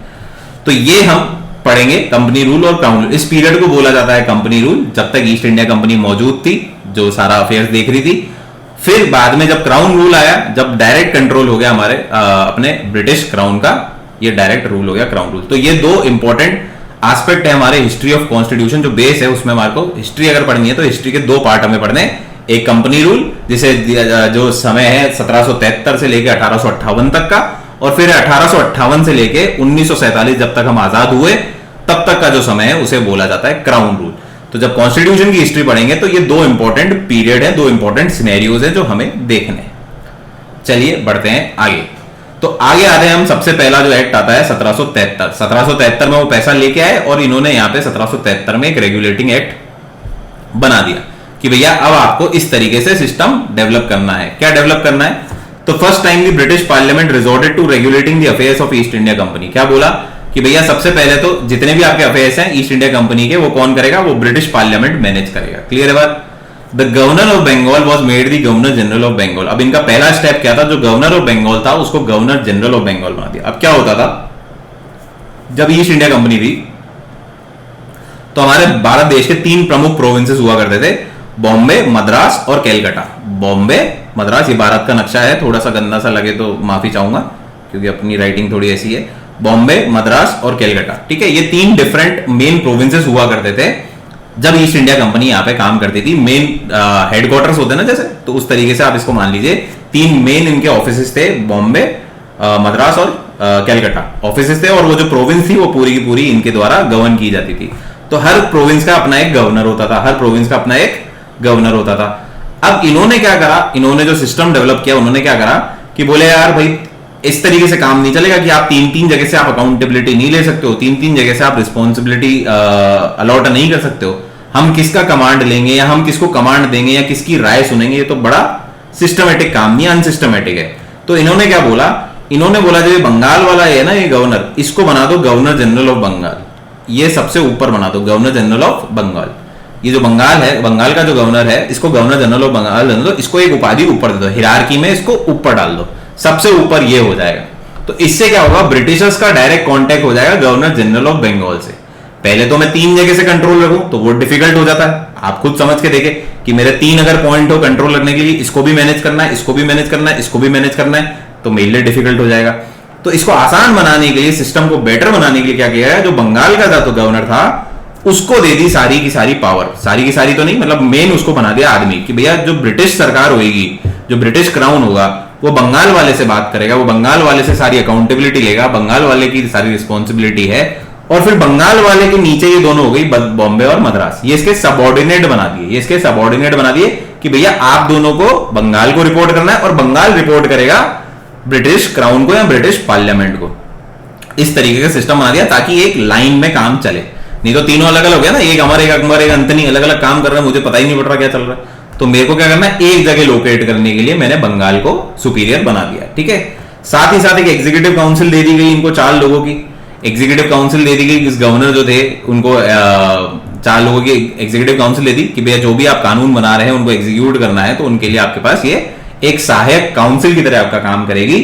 तो ये हम पढ़ेंगे कंपनी रूल और क्राउन रूल। इस पीरियड को बोला जाता है कंपनी रूल, जब तक ईस्ट इंडिया कंपनी मौजूद थी जो सारा अफेयर्स देख रही थी। फिर बाद में जब क्राउन रूल आया, जब डायरेक्ट कंट्रोल हो गया हमारे अपने ब्रिटिश क्राउन का, ये डायरेक्ट रूल हो गया क्राउन रूल। तो ये दो इंपॉर्टेंट एस्पेक्ट है हमारे हिस्ट्री ऑफ कॉन्स्टिट्यूशन, जो बेस है उसमें हमारे को हिस्ट्री अगर पढ़नी है तो हिस्ट्री के दो पार्ट हमें पढ़ने। एक कंपनी रूल जिसे जो समय है 1773 से लेके 1858 तक का, और फिर 1858 से लेके 1947 जब तक हम आजाद हुए तब तक का जो समय है उसे बोला जाता है क्राउन रूल। तो जब कॉन्स्टिट्यूशन की हिस्ट्री पढ़ेंगे तो ये दो इंपॉर्टेंट पीरियड है, दो इंपॉर्टेंट सिनेरियोज है जो हमें देखने हैं। चलिए बढ़ते हैं आगे। तो आगे आते हैं हम, सबसे पहला जो एक्ट आता है 1773। 1773 में वो पैसा लेके आए और इन्होंने यहां पे 1773 में एक रेगुलेटिंग एक्ट बना दिया कि भैया अब आपको इस तरीके से सिस्टम डेवलप करना है। क्या डेवलप करना है? तो first time the British parliament resorted to regulating the affairs of East India Company. क्या बोला कि भैया सबसे पहले तो जितने भी आपके अफेयर्स हैं ईस्ट इंडिया कंपनी के, वो कौन करेगा? वो ब्रिटिश पार्लियामेंट मैनेज करेगा। क्लियर है बात? The governor of Bengal was made the governor general of Bengal. अब इनका पहला स्टेप क्या था? जो गवर्नर ऑफ बंगाल था उसको गवर्नर जनरल ऑफ बंगाल बना दिया। अब क्या होता था, जब ईस्ट इंडिया कंपनी थी तो हमारे भारत देश के तीन प्रमुख प्रोविंसेस हुआ करते थे, बॉम्बे, मद्रास और कैलकाटा। बॉम्बे, मद्रास, ये भारत का नक्शा है, थोड़ा सा गंदा सा लगे तो माफी चाहूंगा क्योंकि अपनी राइटिंग थोड़ी ऐसी है। बॉम्बे, मद्रास और कैलकाटा, ठीक है, ये तीन डिफरेंट मेन प्रोविंसेस हुआ करते थे जब ईस्ट इंडिया कंपनी यहाँ पे काम करती थी। मेन हेडक्वार्टर्स होते हैं ना जैसे, तो उस तरीके से आप इसको मान लीजिए। तीन मेन इनके ऑफिसेस थे, बॉम्बे, मद्रास और कैलकाटा ऑफिसेस थे, और वो जो प्रोविंस थी वो पूरी की पूरी इनके द्वारा गवर्न की जाती थी। तो हर प्रोविंस का अपना एक गवर्नर होता था, हर प्रोविंस का अपना एक गवर्नर होता था। अब इन्होंने क्या करा, इन्होंने जो सिस्टम डेवलप किया, उन्होंने क्या करा कि बोले यार भाई इस तरीके से काम नहीं चलेगा कि आप तीन तीन जगह से आप अकाउंटेबिलिटी नहीं ले सकते हो, तीन तीन जगह से आप रिस्पॉन्सिबिलिटी अलॉट नहीं कर सकते हो। हम किसका कमांड लेंगे या हम किसको कमांड देंगे या किसकी राय सुनेंगे, ये तो बड़ा सिस्टमेटिक काम नहीं, अनसिस्टमेटिक है। तो इन्होंने क्या बोला, इन्होंने बोला जो बंगाल वाला है ना ये गवर्नर, इसको बना दो गवर्नर जनरल ऑफ बंगाल। ये सबसे ऊपर बना दो गवर्नर जनरल ऑफ बंगाल। ये जो बंगाल है, बंगाल का जो गवर्नर है, इसको गवर्नर जनरल ऑफ बंगाल दे दो, इसको एक उपाधि ऊपर दे दो, हिरार्की में इसको ऊपर डाल दो, सबसे ऊपर ये हो जाएगा। तो इससे क्या होगा, ब्रिटिशर्स का डायरेक्ट कांटेक्ट हो जाएगा गवर्नर जनरल ऑफ बंगाल से। पहले तो मैं तीन जगह से कंट्रोल रखूं तो वो डिफिकल्ट हो जाता है। आप खुद समझ के देखें कि मेरे तीन अगर पॉइंट हो कंट्रोल रखने के लिए, इसको भी मैनेज करना है, इसको भी मैनेज करना है, इसको भी मैनेज करना है, तो मेरे लिए डिफिकल्ट हो जाएगा। तो इसको आसान बनाने के लिए, सिस्टम को बेटर बनाने के लिए क्या किया है, जो बंगाल का था तो गवर्नर था उसको दे दी सारी की सारी पावर, सारी की सारी तो नहीं, मतलब मेन उसको बना दिया आदमी कि भैया जो ब्रिटिश सरकार होगी, जो ब्रिटिश क्राउन होगा, वो बंगाल वाले से बात करेगा, वो बंगाल वाले से सारी अकाउंटेबिलिटी लेगा, बंगाल वाले की सारी रिस्पॉन्सिबिलिटी है। और फिर बंगाल वाले के नीचे ये दोनों हो गई बॉम्बे और मद्रास, ये इसके सबऑर्डिनेट बना दिए, ये इसके सबऑर्डिनेट बना दिए कि भैया आप दोनों को बंगाल को रिपोर्ट करना है और बंगाल रिपोर्ट करेगा ब्रिटिश क्राउन को या ब्रिटिश पार्लियामेंट को। इस तरीके का सिस्टम बना दिया ताकि एक लाइन में काम चले, नहीं तो तीनों अलग अलग हो गया ना, एक अमर एक अकबर एक अंतनी, अलग अलग काम कर रहे हैं, मुझे पता ही नहीं पड़ रहा क्या चल रहा है। तो मेरे को क्या करना है, एक जगह लोकेट करने के लिए मैंने बंगाल को सुपीरियर बना दिया, ठीक है। साथ ही साथ एक एग्जीक्यूटिव काउंसिल दे दी गई इनको, 4 लोगों की एग्जीक्यूटिव काउंसिल दे दी गई। इस गवर्नर जो थे उनको 4 लोगों की एग्जीक्यूटिव काउंसिल दे दी कि भैया जो भी आप कानून बना रहे हैं उनको एग्जीक्यूट करना है, तो उनके लिए आपके पास ये एक सहायक काउंसिल की तरह आपका काम करेगी,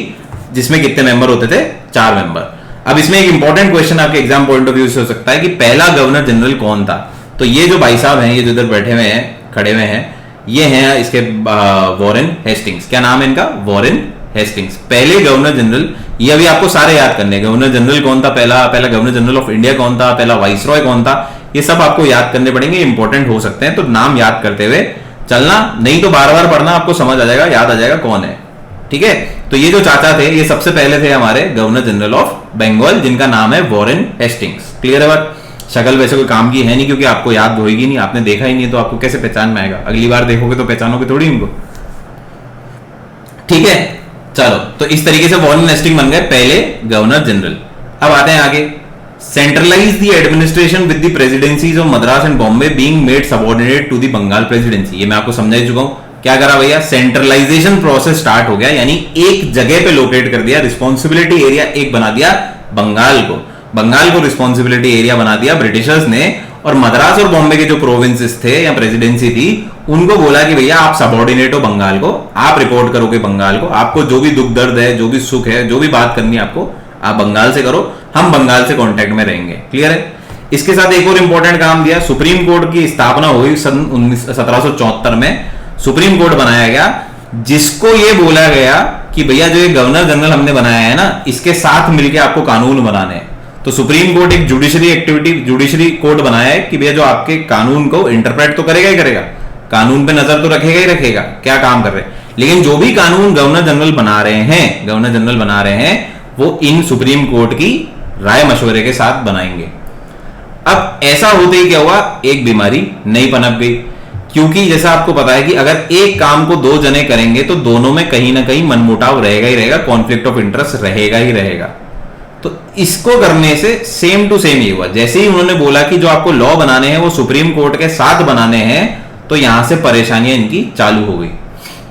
जिसमें कितने मेंबर होते थे, 4 मेंबर। अब इसमें एक इंपॉर्टेंट क्वेश्चन आपके एग्जाम पॉइंट ऑफ व्यू से हो सकता है कि पहला गवर्नर जनरल कौन था। तो ये जो भाई साहब हैं, ये जो इधर बैठे हुए हैं, खड़े हुए हैं, ये हैं इसके वॉरेन हेस्टिंग्स। क्या नाम है इनका, वॉरेन हेस्टिंग्स, पहले गवर्नर जनरल। ये अभी आपको सारे याद करने, गवर्नर जनरल कौन था, पहला गवर्नर जनरल ऑफ इंडिया कौन था, पहला वाइसरॉय कौन था, ये सब आपको याद करने पड़ेंगे, इंपॉर्टेंट हो सकते हैं। तो नाम याद करते हुए चलना, नहीं तो बार बार पढ़ना, आपको समझ आ जाएगा, याद आ जाएगा कौन है, ठीक है। तो ये जो चाचा थे, ये सबसे पहले थे हमारे गवर्नर जनरल ऑफ बंगाल, जिनका नाम है वॉरेन हेस्टिंग्स। क्लियर है बात। शक्ल वैसे कोई काम की है नहीं क्योंकि आपको याद होगी नहीं, आपने देखा ही नहीं, तो आपको कैसे पहचान में आएगा, अगली बार देखोगे तो पहचानोगे थोड़ी इनको, ठीक है। चलो, तो इस तरीके से वॉरेन हेस्टिंग्स बन गए पहले गवर्नर जनरल। अब आते हैं आगे, centralise the administration with the presidencies of Madras and Bombay being made subordinate to the Bengal presidency. ये मैं आपको समझा ही चुका हूं। क्या करा भैया, सेंट्रलाइजेशन प्रोसेस स्टार्ट हो गया, यानी एक जगह पे लोकेट कर दिया, रिस्पॉन्सिबिलिटी एरिया एक बना दिया बंगाल को, बंगाल को रिस्पॉन्सिबिलिटी एरिया बना दिया ब्रिटिशर्स ने, और मद्रास और बॉम्बे के जो प्रोविंसेस थे या प्रेसिडेंसी थी, उनको बोला कि भैया आप सबऑर्डिनेट हो बंगाल को, आप रिपोर्ट करोगे बंगाल को, आपको जो भी दुख दर्द है, जो भी सुख है, जो भी बात करनी है आपको, आप बंगाल से करो, हम बंगाल से कांटेक्ट में रहेंगे। क्लियर है? इसके साथ एक और इंपॉर्टेंट काम दिया, सुप्रीम कोर्ट की स्थापना हुई सन 1774 में। सुप्रीम कोर्ट बनाया गया, जिसको ये बोला गया कि भैया जो ये गवर्नर जनरल हमने बनाया है ना, इसके साथ मिलकर आपको कानून बनाने हैं। तो सुप्रीम कोर्ट एक जुडिशरी कोर्ट बनाया है कि भैया जो आपके कानून को इंटरप्रेट तो करेगा ही करेगा, कानून पे नजर तो रखेगा ही रखेगा क्या काम कर रहे हैं, लेकिन जो भी कानून गवर्नर जनरल बना रहे हैं वो इन सुप्रीम कोर्ट की राय मशवरे के साथ बनाएंगे। अब ऐसा होते ही क्या हुआ, एक बीमारी नई पनप गई, क्योंकि जैसा आपको पता है कि अगर एक काम को दो जने करेंगे तो दोनों में कहीं ना कहीं मनमुटाव रहेगा ही रहेगा, कॉन्फ्लिक्ट ऑफ इंटरेस्ट रहेगा ही रहेगा। तो इसको करने से सेम टू सेम ही हुआ। जैसे ही उन्होंने बोला कि जो आपको लॉ बनाने हैं वो सुप्रीम कोर्ट के साथ बनाने हैं, तो यहां से परेशानियां इनकी चालू हो गई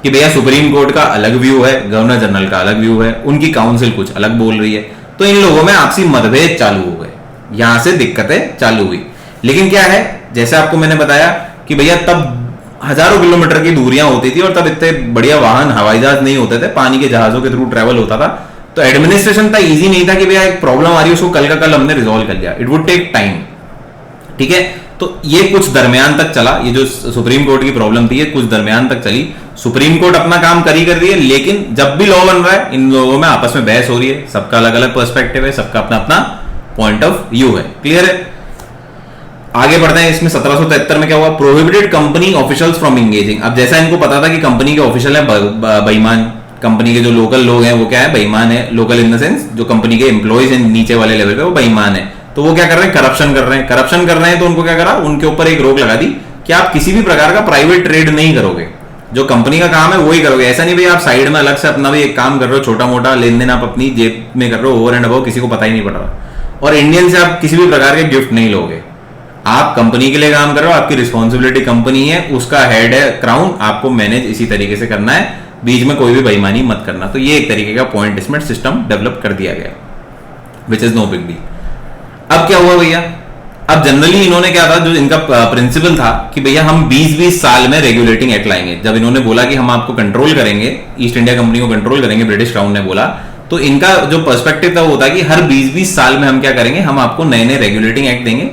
कि भैया सुप्रीम कोर्ट का अलग व्यू है, गवर्नर जनरल का अलग व्यू है, उनकी काउंसिल कुछ अलग बोल रही है, तो इन लोगों में आपसी मतभेद चालू हो गए, यहां से दिक्कतें चालू हुई। लेकिन क्या है, जैसे आपको मैंने बताया कि भैया तब हजारों किलोमीटर की दूरियां होती थी और तब इतने बढ़िया वाहन हवाई जहाज नहीं होते थे, पानी के जहाजों के थ्रू ट्रेवल होता था, तो एडमिनिस्ट्रेशन था इजी नहीं था कि भैया एक प्रॉब्लम आ रही है उसको कल का कल हमने रिजॉल्व कर लिया, इट वुड टेक टाइम। ठीक है, तो ये कुछ दरमियान तक चला, ये जो सुप्रीम कोर्ट की प्रॉब्लम थी ये कुछ दरमियान तक चली। सुप्रीम कोर्ट अपना काम कर रही है, लेकिन जब भी लॉ बन रहा है इन लोगों में आपस में बहस हो रही है, सबका अलग अलग पर्सपेक्टिव है, सबका अपना अपना पॉइंट ऑफ व्यू है। क्लियर है? आगे बढ़ते हैं। इसमें 1773 में क्या हुआ, prohibited company officials from engaging. अब जैसा इनको पता था कि कंपनी के ऑफिशियल है बेईमान, कंपनी के जो लोकल लोग हैं वो क्या है, बेईमान है। लोकल इन द सेंस जो कंपनी के एम्प्लॉइज हैं नीचे वाले लेवल पे वो बेईमान है, तो वो क्या कर रहे हैं, करप्शन कर रहे हैं। तो उनको क्या करा, उनके ऊपर एक रोक लगा दी कि आप किसी भी प्रकार का प्राइवेट ट्रेड नहीं करोगे, जो कंपनी का काम है वही करोगे। ऐसा नहीं भाई आप साइड में अलग से अपना भी एक काम कर रहे हो, छोटा मोटा लेन देन आप अपनी जेब में कर रहे हो, ओवर एंड अबव किसी को पता ही नहीं पड़ रहा। और इंडियन से आप किसी भी प्रकार के गिफ्ट नहीं लोगे, आप कंपनी के लिए काम कर रहे हो, आपकी रिस्पॉन्सिबिलिटी कंपनी है, उसका हेड है क्राउन, आपको मैनेज इसी तरीके से करना है, बीच में कोई भी बेईमानी मत करना। तो ये एक तरीके का पॉइंट इसमें सिस्टम डेवलप कर दिया गया, which is no big deal. अब क्या हुआ भैया, अब जनरली इन्होंने क्या था, जो इनका प्रिंसिपल था कि भैया हम 20-20 साल में रेगुलेटिंग एक्ट लाएंगे। जब इन्होंने बोला कि हम आपको कंट्रोल करेंगे, ईस्ट इंडिया कंपनी को कंट्रोल करेंगे, ब्रिटिश क्राउन ने बोला, तो इनका जो पर्सपेक्टिव था वो था कि हर 20-20 साल में हम क्या करेंगे, हम आपको नए नए रेगुलेटिंग एक्ट देंगे,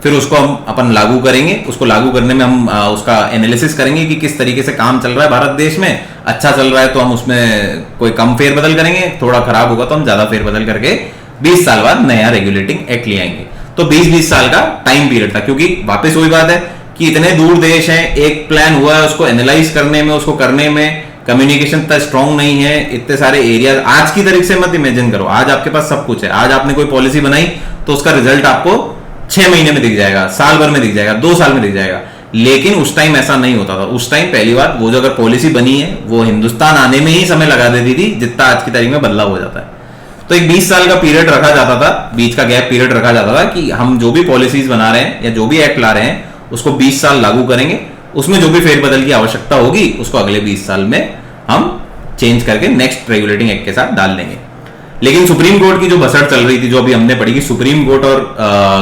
फिर उसको हम अपन लागू करेंगे। उसको लागू करने में हम उसका एनालिसिस करेंगे कि किस तरीके से काम चल रहा है भारत देश में, अच्छा चल रहा है तो हम उसमें कोई कम फेरबदल करेंगे, थोड़ा खराब होगा तो हम ज्यादा फेरबदल करके 20 साल बाद नया रेगुलेटिंग एक्ट ले आएंगे। तो 20-20 साल का टाइम पीरियड था, क्योंकि वापस वही बात है कि इतने दूर देश हैं, एक प्लान हुआ है, उसको एनालाइज करने में, उसको करने में कम्युनिकेशन इतना स्ट्रांग नहीं है, इतने सारे एरिया। आज की तारीख से मत इमेजिन करो, आज आपके पास सब कुछ है, आज आपने कोई पॉलिसी बनाई तो उसका रिजल्ट आपको 6 महीने में दिख जाएगा, साल भर में दिख जाएगा, 2 साल में दिख जाएगा। लेकिन उस टाइम ऐसा नहीं होता था। उस टाइम पहली बात, वो जो अगर पॉलिसी बनी है वो हिंदुस्तान आने में ही समय लगा देती थी जितना आज की तारीख में बदलाव हो जाता है। तो एक 20 साल का पीरियड रखा जाता था, बीच का गैप पीरियड रखा जाता था कि हम जो भी पॉलिसीज बना रहे हैं या जो भी एक्ट ला रहे हैं उसको 20 साल लागू करेंगे, उसमें जो भी फेरबदल की आवश्यकता होगी उसको अगले 20 साल में हम चेंज करके नेक्स्ट रेगुलेटिंग एक्ट के साथ डाल देंगे। लेकिन सुप्रीम कोर्ट की जो बसड़ चल रही थी, जो अभी हमने पढ़ी कि सुप्रीम कोर्ट और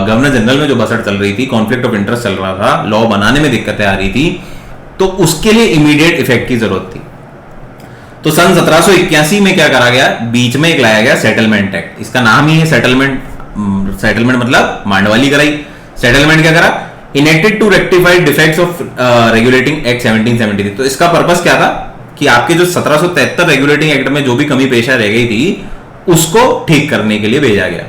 गवर्नर जनरल में जो बसड़ चल रही थी, कॉन्फ्लिक्ट ऑफ इंटरेस्ट चल रहा था, लॉ बनाने में दिक्कतें आ रही थी, तो उसके लिए इमीडिएट इफेक्ट की जरूरत थी। तो सन 1781 में क्या करा गया, बीच में एक लाया गया सेटलमेंट एक्ट। इसका नाम ही है सेटलमेंट, सेटलमेंट मतलब मांडवाली कराई। सेटलमेंट क्या करा, enacted to rectify defects of regulating act 1773। तो इसका पर्पस क्या था कि आपके जो 1773 रेगुलेटिंग एक्ट में जो भी कमी पेशा रह गई थी उसको ठीक करने के लिए भेजा गया।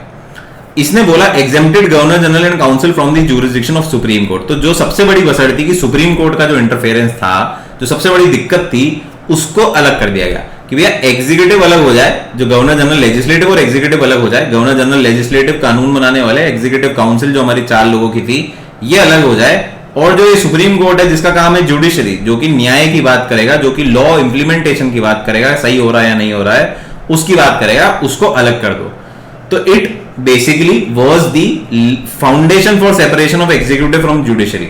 इसने बोला exempted governor general and council from the jurisdiction of supreme court. तो जो सबसे बड़ी बसड़ थी कि सुप्रीम कोर्ट का जो इंटरफेरेंस था, जो सबसे बड़ी दिक्कत थी, उसको अलग कर दिया गया कि भैया एग्जीक्यूटिव अलग हो जाए, जो गवर्नर जनरल लेजिस्लेटिव और एग्जीक्यूटिव अलग हो जाए। गवर्नर जनरल लेजिस्लेटिव कानून बनाने वाले, एग्जीक्यूटिव काउंसिल जो हमारी 4 लोगों की थी ये अलग हो जाए, और जो ये सुप्रीम कोर्ट है जिसका काम है जुडिशरी, जो कि न्याय की बात करेगा, जो कि लॉ इंप्लीमेंटेशन की बात करेगा, सही हो रहा है या नहीं हो रहा है उसकी बात करेगा, उसको अलग कर दो। तो it basically was the foundation for separation of executive from judiciary.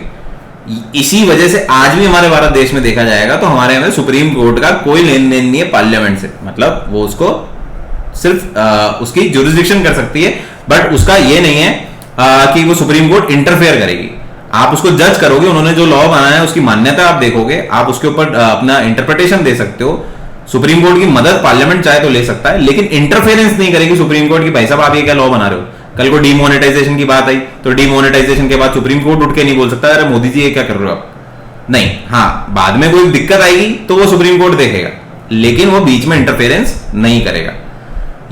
इसी वजह से आज भी हमारे भारत देश में देखा जाएगा तो हमारे यहाँ सुप्रीम कोर्ट का कोई लेन देन नहीं है पार्लियामेंट से, मतलब वो उसको सिर्फ उसकी जुरिसडिक्शन कर सकती है, बट उसका ये नहीं है कि वो सुप्रीम कोर्ट इंटरफेयर करेगी। आप उसको जज करोगे, उन्होंने जो लॉ बनाया है उसकी मान्यता आप देखोगे, आप उसके ऊपर अपना इंटरप्रिटेशन दे सकते हो। सुप्रीम कोर्ट की मदद पार्लियामेंट चाहे तो ले सकता है, लेकिन इंटरफेरेंस नहीं करेगी सुप्रीम कोर्ट की भाई साहब आप ये क्या लॉ बना रहे हो। कल को डीमोनेटाइजेशन की बात आई तो डीमोनेटाइजेशन के बाद सुप्रीम कोर्ट उठ के नहीं बोल सकता अरे मोदी जी ये क्या कर रहे हो आप, नहीं। हाँ, बाद में कोई दिक्कत आएगी तो वो सुप्रीम कोर्ट देखेगा, लेकिन वो बीच में इंटरफेरेंस नहीं करेगा।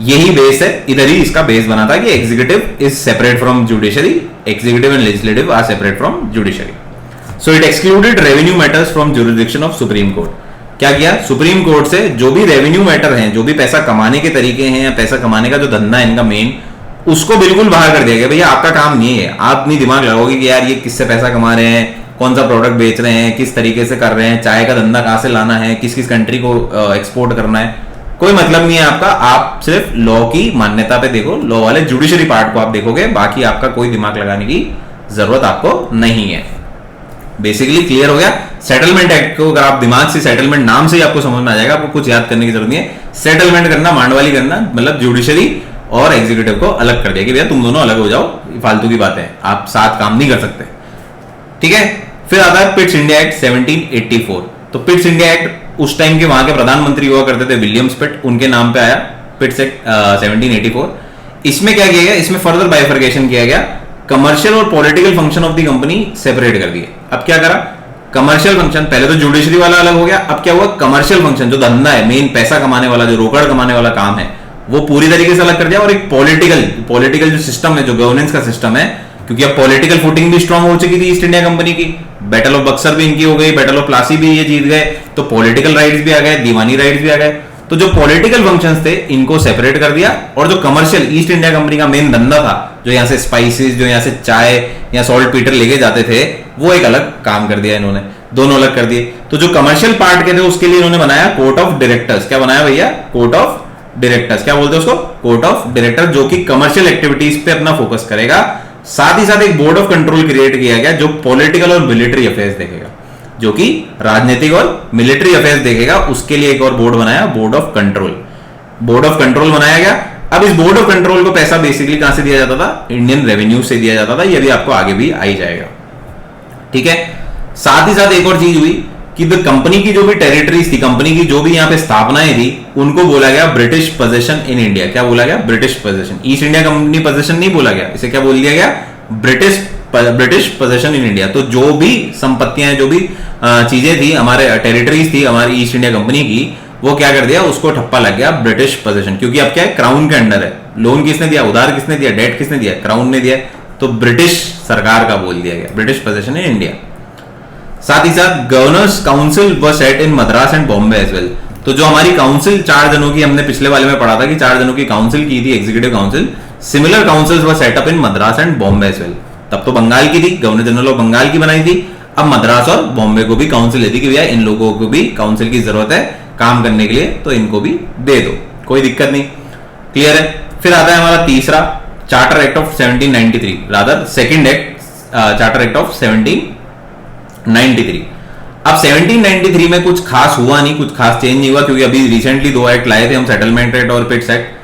यही बेस है, इधर ही इसका बेस बना था कि executive is separate from judiciary, executive and legislative are separate from judiciary. So it excluded revenue matters from jurisdiction of supreme court. क्या किया, सुप्रीम कोर्ट से जो भी रेवेन्यू मैटर हैं, जो भी पैसा कमाने के तरीके हैं या पैसा कमाने का जो धंधा है इनका मेन, उसको बिल्कुल बाहर कर दिया गया। भैया आपका काम नहीं है, आप नहीं दिमाग लगाओगे कि यार ये किससे पैसा कमा रहे हैं, कौन सा प्रोडक्ट बेच रहे हैं, किस तरीके से कर रहे हैं, चाय का धंधा कहां से लाना है, किस किस कंट्री को एक्सपोर्ट करना है, कोई मतलब नहीं है आपका। आप सिर्फ लॉ की मान्यता पे देखो, लॉ वाले जुडिशरी पार्ट को आप देखोगे, बाकी आपका कोई दिमाग लगाने की जरूरत आपको नहीं है। बेसिकली क्लियर हो गया। सेटलमेंट एक्ट को अगर आप दिमाग से, सेटलमेंट नाम से ही आपको समझ में आ जाएगा, आपको कुछ याद करने की जरूरत नहीं है। सेटलमेंट करना, मांडवाली करना, मतलब जुडिशरी और एग्जीक्यूटिव को अलग कर दिया कि भैया तुम दोनों अलग हो जाओ, फालतू की बातें, आप साथ काम नहीं कर सकते। ठीक है। फिर आता है पिट्स इंडिया एक्ट 1784। तो पिट्स इंडिया एक्ट उस टाइम के वहां के प्रधानमंत्री हुआ करते थे विलियम्स पिट, उनके नाम पे आया पिट्स एक्ट 1784। इसमें क्या किया गया, इसमें फर्दर बाइफर्केशन किया गया, कमर्शियल और political function of the company separate कर दिए। अब क्या करा, कमर्शियल फंक्शन, पहले तो जुडिशरी वाला अलग हो गया, अब क्या हुआ, कमर्शियल फंक्शन जो धंधा है, मेन पैसा कमाने वाला, जो रोकड़ कमाने वाला काम है, वो पूरी तरीके से अलग कर दिया। और एक पॉलिटिकल जो सिस्टम है, जो गवर्नेंस का सिस्टम है, क्योंकि अब पॉलिटिकल फुटिंग भी स्ट्रांग हो चुकी थी ईस्ट इंडिया कंपनी की, बैटल ऑफ बक्सर भी इनकी हो गई, बैटल ऑफ प्लासी भी ये जीत गए, तो पॉलिटिकल राइट्स भी आ गए, दीवानी राइट्स भी आ गए। तो जो पॉलिटिकल फंक्शंस थे इनको सेपरेट कर दिया, और जो कमर्शियल ईस्ट इंडिया कंपनी का मेन धंधा था, जो यहाँ से स्पाइसेस, जो यहाँ से चाय या सॉल्ट पीटर लेके जाते थे, वो एक अलग काम कर दिया इन्होंने, दोनों अलग कर दिए। तो जो कमर्शियल पार्ट के थे उसके लिए इन्होंने बनाया कोर्ट ऑफ डायरेक्टर्स। क्या बनाया भैया, कोर्ट ऑफ डायरेक्टर्स। क्या बोलते हैं उसको, कोर्ट ऑफ डायरेक्टर, जो कि कमर्शियल एक्टिविटीज पे अपना फोकस करेगा। साथ ही साथ एक बोर्ड ऑफ कंट्रोल क्रिएट किया गया जो पॉलिटिकल और मिलिट्री अफेयर्स देखेगा, जो कि राजनीतिक और मिलिट्री अफेयर्स देखेगा। उसके लिए एक और बोर्ड बनाया, board of control. Board of control बनाया गया। अब इस बोर्ड ऑफ कंट्रोल को पैसा बेसिकली कहां से दिया जाता था, इंडियन रेवेन्यू से दिया जाता था। ये भी आपको आगे भी आई जाएगा। ठीक है। साथ ही साथ एक और चीज हुई कि द कंपनी की जो भी टेरिटरीज थी, कंपनी की जो भी यहां पे स्थापनाएं थी, उनको बोला गया ब्रिटिश पोजेशन इन इंडिया। क्या बोला गया, British possession. East India company possession नहीं बोला गया, इसे क्या बोल दिया गया, ब्रिटिश पोजेशन इन इंडिया। तो जो भी संपत्तियां, जो भी चीजें थी, हमारे टेरिटरीज थी हमारी ईस्ट इंडिया कंपनी की, वो क्या कर दिया, उसको ठप्पा लग गया ब्रिटिश पोजेशन। क्योंकि अब क्या है, क्राउन के अंडर है। लोन किसने दिया, उधार किसने दिया, डेट किसने दिया, क्राउन ने दिया। तो ब्रिटिश सरकार का बोल दिया गया, ब्रिटिश पोजेशन इन इंडिया। साथ ही साथ governor's council were set in Madras and Bombay as well. तो जो हमारी काउंसिल 4 जनों की, हमने पिछले वाले में पढ़ा था कि 4 जनों की काउंसिल की थी, executive council. Similar councils were set up in Madras and Bombay as well. तब तो बंगाल की थी, गवर्नर जनरल ऑफ बंगाल की बनाई थी। अब मद्रास और बॉम्बे को भी काउंसिल लेती कि भैया इन लोगों को भी काउंसिल की जरूरत है काम करने के लिए, तो इनको भी दे दो, कोई दिक्कत नहीं। क्लियर है। फिर आता है हमारा तीसरा, charter act of 1793, rather second act, charter act of 1793। अब 1793 में कुछ खास हुआ नहीं, कुछ खास चेंज नहीं हुआ, क्योंकि अभी रिसेंटली 2 एक्ट लाए थे हम, सेटलमेंट एक्ट और पिट्स एक्ट।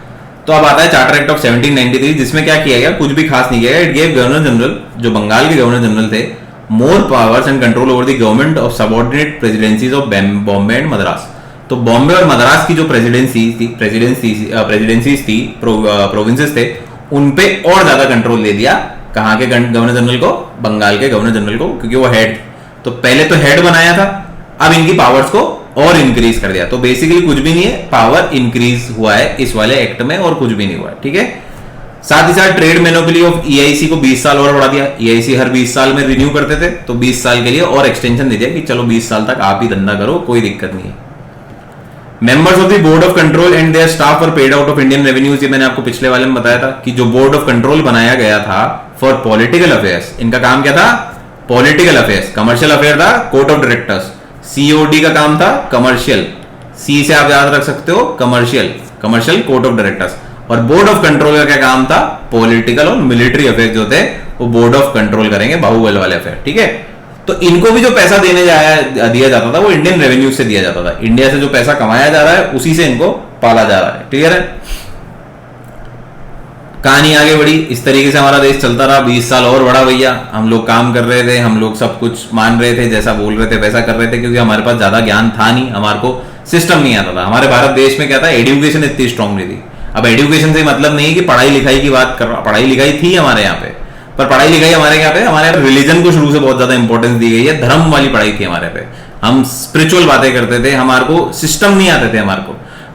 तो अब आता है चार्टर एक्ट ऑफ 1793, जिसमें क्या किया गया, कुछ भी खास नहीं किया गया। इट गेव गवर्नर जनरल, जो बंगाल के गवर्नर जनरल थे, more powers and control over the government of subordinate presidencies of Bombay and Madras. तो बॉम्बे और मद्रास की जो प्रेसिडेंसीज थी, प्रोविंसेस थे, उन पे और ज्यादा कंट्रोल दे दिया। कहां के गवर्नर जनरल को, बंगाल के गवर्नर जनरल को, क्योंकि वो हेड। तो पहले तो हेड बनाया था, अब इनकी पावर्स को और इंक्रीज कर दिया। तो बेसिकली कुछ भी नहीं है, पावर इंक्रीज हुआ है इस वाले एक्ट में, और कुछ भी नहीं हुआ है। ठीक है। साथ ही साथ ट्रेड मोनोपोली ऑफ ईआईसी को 20 साल और बढ़ा दिया। ईआईसी हर 20 साल में रिन्यू करते थे, तो 20 साल के लिए और एक्सटेंशन दे दिया कि चलो 20 साल तक आप ही धंधा करो, कोई दिक्कत नहीं है। Members of the board of control and their staff were paid out of Indian revenues. ये मैंने आपको पिछले वाले में बताया था कि जो बोर्ड ऑफ कंट्रोल बनाया गया था फॉर पॉलिटिकल अफेयर्स, इनका काम क्या था, पॉलिटिकल अफेयर्स। कमर्शियल अफेयर था कोर्ट ऑफ डायरेक्टर्स। सीओडी का काम था कमर्शियल, सी से आप याद रख सकते हो, कमर्शियल कोर्ट ऑफ डायरेक्टर्स। और बोर्ड ऑफ कंट्रोल का क्या काम था, पॉलिटिकल और मिलिट्री अफेयर जो थे वो बोर्ड ऑफ कंट्रोल करेंगे, बाहुबल वाले अफेयर। ठीक है। तो इनको भी जो पैसा दिया जाता था वो इंडियन रेवेन्यू से दिया जाता था। इंडिया से जो पैसा कमाया जा रहा है उसी से इनको पाला जा रहा है। क्लियर है। कहानी आगे बढ़ी, इस तरीके से हमारा देश चलता रहा। 20 साल और बढ़ा भैया, हम लोग काम कर रहे थे, हम लोग सब कुछ मान रहे थे, जैसा बोल रहे थे वैसा कर रहे थे, क्योंकि हमारे पास ज्यादा ज्ञान था नहीं, हमारे को सिस्टम नहीं आता था। हमारे भारत देश में क्या था, एजुकेशन इतनी स्ट्रांग नहीं थी। अब एजुकेशन से मतलब नहीं है कि पढ़ाई लिखाई की बात कर रहा, पढ़ाई लिखाई थी हमारे यहाँ पे, पर पढ़ाई लिखाई हमारे यहाँ पे, हमारे यहाँ रिलीजन को शुरू से बहुत ज्यादा इंपॉर्टेंस दी गई है, धर्म वाली पढ़ाई थी हमारे पे। हम स्पिरिचुअल बातें करते थे, हमारे को सिस्टम नहीं आते थे,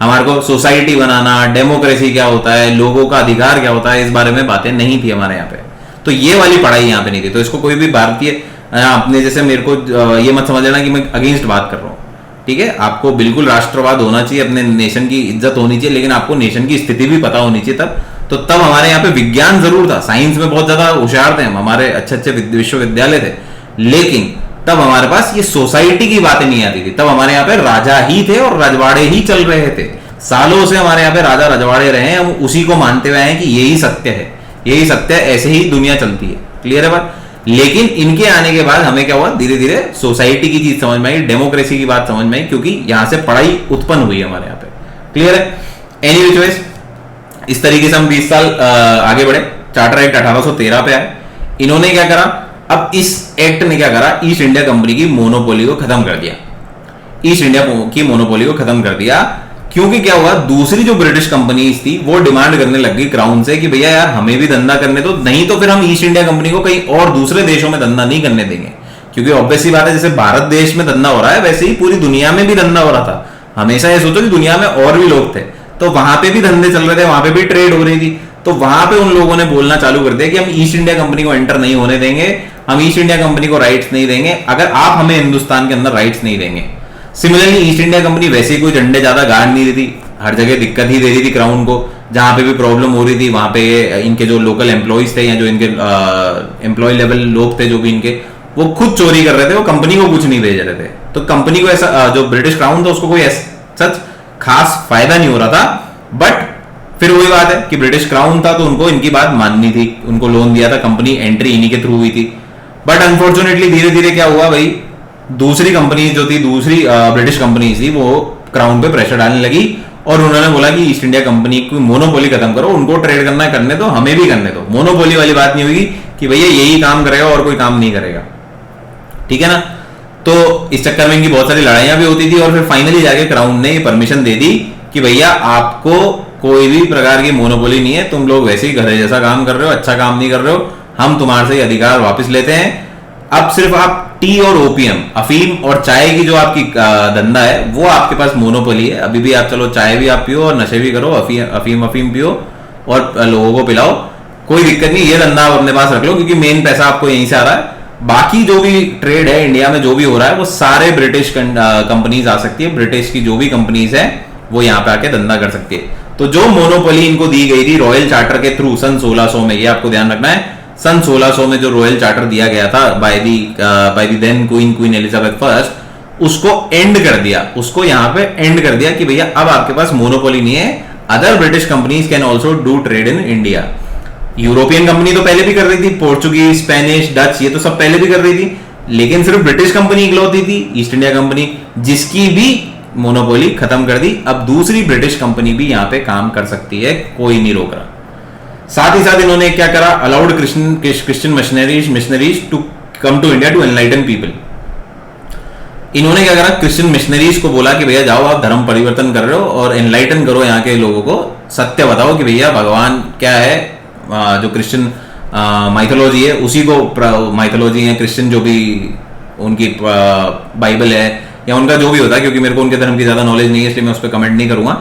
हमारे को सोसाइटी बनाना, डेमोक्रेसी क्या होता है, लोगों का अधिकार क्या होता है, इस बारे में बातें नहीं थी हमारे यहाँ पे। तो ये वाली पढ़ाई यहाँ पे नहीं थी। तो इसको कोई भी भारतीय अपने जैसे मेरे को ये मत समझ लेना कि मैं अगेंस्ट बात कर रहा हूँ, ठीक है। आपको बिल्कुल राष्ट्रवाद होना चाहिए, अपने नेशन की इज्जत होनी चाहिए, लेकिन आपको नेशन की स्थिति भी पता होनी चाहिए तब। तो तब हमारे यहाँ पे विज्ञान जरूर था, साइंस में बहुत ज्यादा होशियार थे हम, हमारे अच्छे अच्छे विश्वविद्यालय थे, लेकिन तब हमारे पास ये सोसाइटी की बातें नहीं आती थी। तब हमारे यहाँ पे राजा ही थे और रजवाड़े ही चल रहे थे। सालों से हमारे यहाँ पे राजा रजवाड़े रहे हैं, हम उसी को मानते हुए हैं कि यही सत्य है, यही सत्य है, ऐसे ही दुनिया चलती है। क्लियर है बात। लेकिन इनके आने के बाद हमें क्या हुआ, धीरे धीरे सोसाइटी की चीज समझ में आई, डेमोक्रेसी की बात समझ में आई, क्योंकि यहां से पढ़ाई उत्पन्न हुई है हमारे यहाँ पे। क्लियर है। एनी विच वेज, इस तरीके से हम 20 साल आगे बढ़े। चार्टर एक्ट 1813 पे आए। इन्होंने क्या करा, अब इस एक्ट ने क्या करा, ईस्ट इंडिया कंपनी की मोनोपोली को खत्म कर दिया। ईस्ट इंडिया की मोनोपोली को खत्म कर दिया, क्योंकि क्या हुआ, दूसरी जो ब्रिटिश कंपनीज थी वो डिमांड करने लग गई क्राउन से कि भैया यार हमें भी धंधा करने दो, नहीं तो फिर हम ईस्ट इंडिया कंपनी को कहीं और दूसरे देशों में धंधा नहीं करने देंगे। क्योंकि ऑब्वियस सी बात है, जैसे भारत देश में धंधा हो रहा है, वैसे ही पूरी दुनिया में भी धंधा हो रहा था। हमेशा ये सोचो कि दुनिया में और भी लोग थे, तो वहां पे भी धंधे चल रहे थे, वहां पे भी ट्रेड हो रही थी। तो वहां पे उन लोगों ने बोलना चालू कर दिया कि हम ईस्ट इंडिया कंपनी को एंटर नहीं होने देंगे, हम ईस्ट इंडिया कंपनी को राइट्स नहीं देंगे अगर आप हमें हिंदुस्तान के अंदर राइट्स नहीं देंगे। सिमिलरली ईस्ट इंडिया कंपनी वैसे ही कोई झंडे ज्यादा गाड़ नहीं रही थी, हर जगह दिक्कत ही दे रही थी क्राउन को। जहां पे भी प्रॉब्लम हो रही थी वहां पे इनके जो लोकल एम्प्लॉइज थे या जो इनके एम्प्लॉय लेवल लोग थे जो भी इनके, वो खुद चोरी कर रहे थे, वो कंपनी को कुछ नहीं भेज रहे थे। तो कंपनी को ऐसा जो ब्रिटिश क्राउन था उसको कोई सच खास फायदा नहीं हो रहा था। बट फिर वही बात है कि ब्रिटिश क्राउन था तो उनको इनकी बात माननी थी, उनको लोन दिया था, कंपनी एंट्री इन्हीं के थ्रू हुई थी। बट अनफॉर्चुनेटली धीरे धीरे क्या हुआ भाई, दूसरी कंपनी जो थी, दूसरी ब्रिटिश कंपनी थी, वो क्राउन पे प्रेशर डालने लगी और उन्होंने बोला कि ईस्ट इंडिया कंपनी की मोनोपोली खत्म करो, उनको ट्रेड करना है करने दो, हमें भी करने दो। मोनोपोली वाली बात नहीं होगी कि भैया यही काम करेगा और कोई काम नहीं करेगा, ठीक है ना। तो इस चक्कर में इनकी बहुत सारी लड़ाइयां भी होती थी और फिर फाइनली जाके क्राउन ने परमिशन दे दी कि भैया आपको कोई भी प्रकार की मोनोपोली नहीं है, तुम लोग वैसे ही घरे जैसा काम कर रहे हो, अच्छा काम नहीं कर रहे हो, हम तुम्हारे से अधिकार वापस लेते हैं। अब सिर्फ आप टी और ओपीएम, अफीम और चाय की जो आपकी धंधा है वो आपके पास मोनोपोली है। अभी भी आप चलो चाय भी आप पियो और नशे भी करो, अफीम पियो और लोगों को पिलाओ, कोई दिक्कत नहीं, ये धंधा आप अपने पास रख लो क्योंकि मेन पैसा आपको यहीं से आ रहा है। बाकी जो भी ट्रेड है इंडिया में जो भी हो रहा है वो सारे ब्रिटिश कंपनीज आ सकती है, ब्रिटिश की जो भी कंपनीज है वो यहाँ पे आके धंधा कर सकती है। तो जो मोनोपोली इनको दी गई थी रॉयल चार्टर के थ्रू सन 1600 में, ये आपको ध्यान रखना है, सन 1600 में जो रॉयल चार्टर दिया गया था by the then Queen Elizabeth first, उसको एंड कर दिया, उसको यहाँ पे एंड कर दिया कि भैया अब आपके पास मोनोपोली नहीं है, other British companies can also do trade in India. European company तो पहले भी कर रही थी, पोर्चुगीज, स्पेनिश, डच, ये तो सब पहले भी कर रही थी, लेकिन सिर्फ ब्रिटिश कंपनी इकलौती थी ईस्ट इंडिया कंपनी जिसकी भी मोनोपोली खत्म कर दी। अब दूसरी ब्रिटिश कंपनी भी यहाँ पे काम कर सकती है, कोई नहीं रोक रहा। साथ ही साथ इन्होंने क्या करा, allowed Christian missionaries to come to India to enlighten people. इन्होंने क्या करा, क्रिश्चियन मिशनरीज को बोला कि भैया जाओ आप धर्म परिवर्तन कर रहे हो और एनलाइटन करो यहाँ के लोगों को, सत्य बताओ कि भैया भगवान क्या है, जो क्रिश्चियन माइथोलॉजी है उसी को, माइथोलॉजी है क्रिश्चियन जो भी उनकी बाइबल है या उनका जो भी होता है, क्योंकि मेरे को उनके धर्म की ज्यादा नॉलेज नहीं है इसलिए मैं उस पर कमेंट नहीं करूंगा।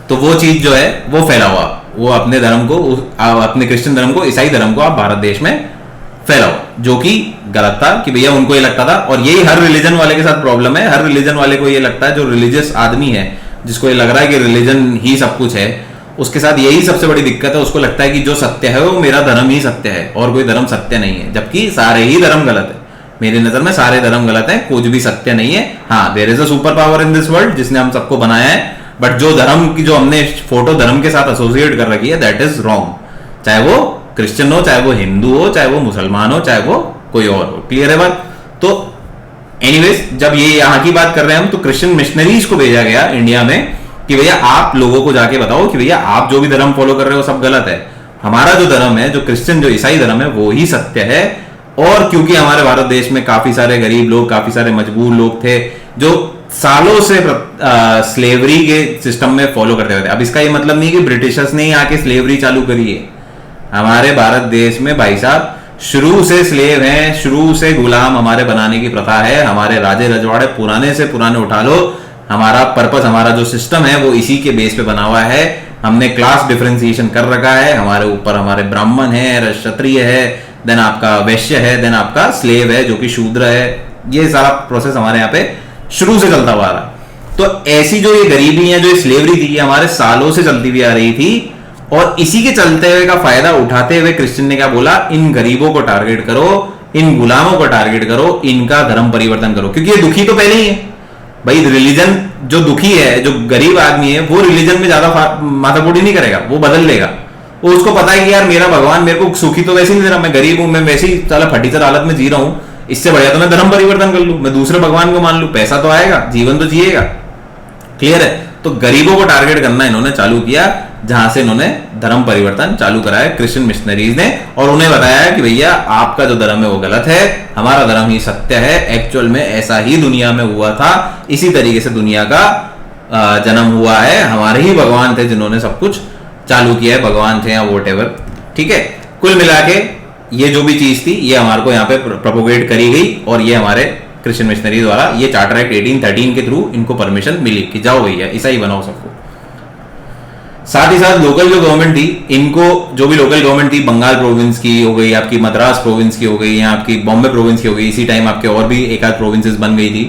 तो वो चीज जो है वो फैलाओ, वो अपने धर्म को, अपने क्रिश्चियन धर्म को, ईसाई धर्म को आप भारत देश में फैलाओ, जो कि गलत था कि भैया उनको ये लगता था। और यही हर रिलीजन वाले के साथ प्रॉब्लम है, हर रिलीजन वाले को ये लगता है, जो रिलीजियस आदमी है जिसको ये लग रहा है कि रिलीजन ही सब कुछ है, उसके साथ यही सबसे बड़ी दिक्कत है। उसको लगता है कि जो सत्य है वो मेरा धर्म ही सत्य है और कोई धर्म सत्य नहीं है, जबकि सारे ही धर्म गलत है। मेरी नजर में सारे धर्म गलत हैं, कुछ भी सत्य नहीं है। हाँ, there is a super power in this world जिसने हम सबको बनाया है, बट जो धर्म की जो हमने फोटो धर्म के साथ एसोसिएट कर रखी है दैट इज रॉन्ग। चाहे वो क्रिश्चियन हो, चाहे वो हिंदू हो, चाहे वो मुसलमान हो, चाहे वो कोई और हो। क्लियर है बात। तो एनीवेज, जब ये यहाँ की बात कर रहे हैं हम, तो क्रिश्चियन मिशनरीज को भेजा गया इंडिया में कि भैया आप लोगों को जाके बताओ कि भैया आप जो भी धर्म फॉलो कर रहे हो सब गलत है। हमारा जो धर्म है, जो क्रिश्चियन, जो ईसाई धर्म है, वो ही सत्य है। और क्योंकि हमारे भारत देश में काफी सारे गरीब लोग, काफी सारे मजबूर लोग थे जो सालों से स्लेवरी के सिस्टम में फॉलो करते हुए थे। अब इसका ये मतलब नहीं कि ब्रिटिशर्स ने ही आके स्लेवरी चालू करी है। हमारे भारत देश में भाई साहब शुरू से स्लेव हैं, शुरू से गुलाम हमारे बनाने की प्रथा है। हमारे राजे रजवाड़े पुराने से पुराने उठा लो, हमारा पर्पस, हमारा जो सिस्टम है वो इसी के बेस पे बना हुआ है। हमने क्लास डिफरेंशिएशन कर रखा है। हमारे ऊपर हमारे ब्राह्मण है, क्षत्रिय है, देन आपका वैश्य है, देन आपका स्लेव है जो कि शूद्र है। ये सारा प्रोसेस हमारे यहाँ पे शुरू से चलता हुआ आ रहा। तो ऐसी जो ये गरीबी है, जो ये स्लेवरी थी, हमारे सालों से चलती हुई आ रही थी। और इसी के चलते हुए का फायदा उठाते हुए क्रिश्चियन ने क्या बोला, इन गरीबों को टारगेट करो, इन गुलामों को टारगेट करो, इनका धर्म परिवर्तन करो। क्योंकि ये दुखी तो पहले ही है भाई। रिलीजन जो दुखी है, जो गरीब आदमी है, वो रिलीजन में ज्यादा माथापोटी नहीं करेगा, वो बदल लेगा। वो उसको पता है कि यार मेरा भगवान मेरे को सुखी तो वैसे नहीं दे रहा, मैं गरीब हूं, मैं वैसे ही साला फटीचर हालत में जी रहा हूं, इससे बढ़िया तो मैं धर्म परिवर्तन कर लूं, मैं दूसरे भगवान को मान लूं, पैसा तो आएगा, जीवन तो जिएगा। क्लियर है? तो गरीबों को टारगेट करना इन्होंने चालू किया, जहां से इन्होंने धर्म परिवर्तन चालू कराया क्रिश्चियन मिशनरीज ने, और उन्हें बताया कि भैया आपका जो धर्म है वो गलत है, हमारा धर्म ही सत्य है। एक्चुअल में ऐसा ही दुनिया में हुआ था, इसी तरीके से दुनिया का जन्म हुआ है। हमारे ही भगवान थे जिन्होंने सब कुछ चालू किया है, भगवान थे या वोटेवर। ठीक है, कुल मिला के ये जो भी चीज थी ये हमारे को यहाँ पे प्रोपोगेट करी गई, और ये हमारे क्रिश्चियन मिशनरी द्वारा ये चार्टर एक्ट 1813 के थ्रू इनको परमिशन मिली कि जाओ भैया ईसाई बनाओ सबको। साथ ही साथ लोकल जो गवर्नमेंट थी, इनको जो भी लोकल गवर्नमेंट थी, बंगाल प्रोविंस की हो गई, आपकी मद्रास प्रोविंस की हो गई, या आपकी बॉम्बे प्रोविंस की हो गई, इसी टाइम आपके और भी एक आध प्रोविंसेस बन गई थी,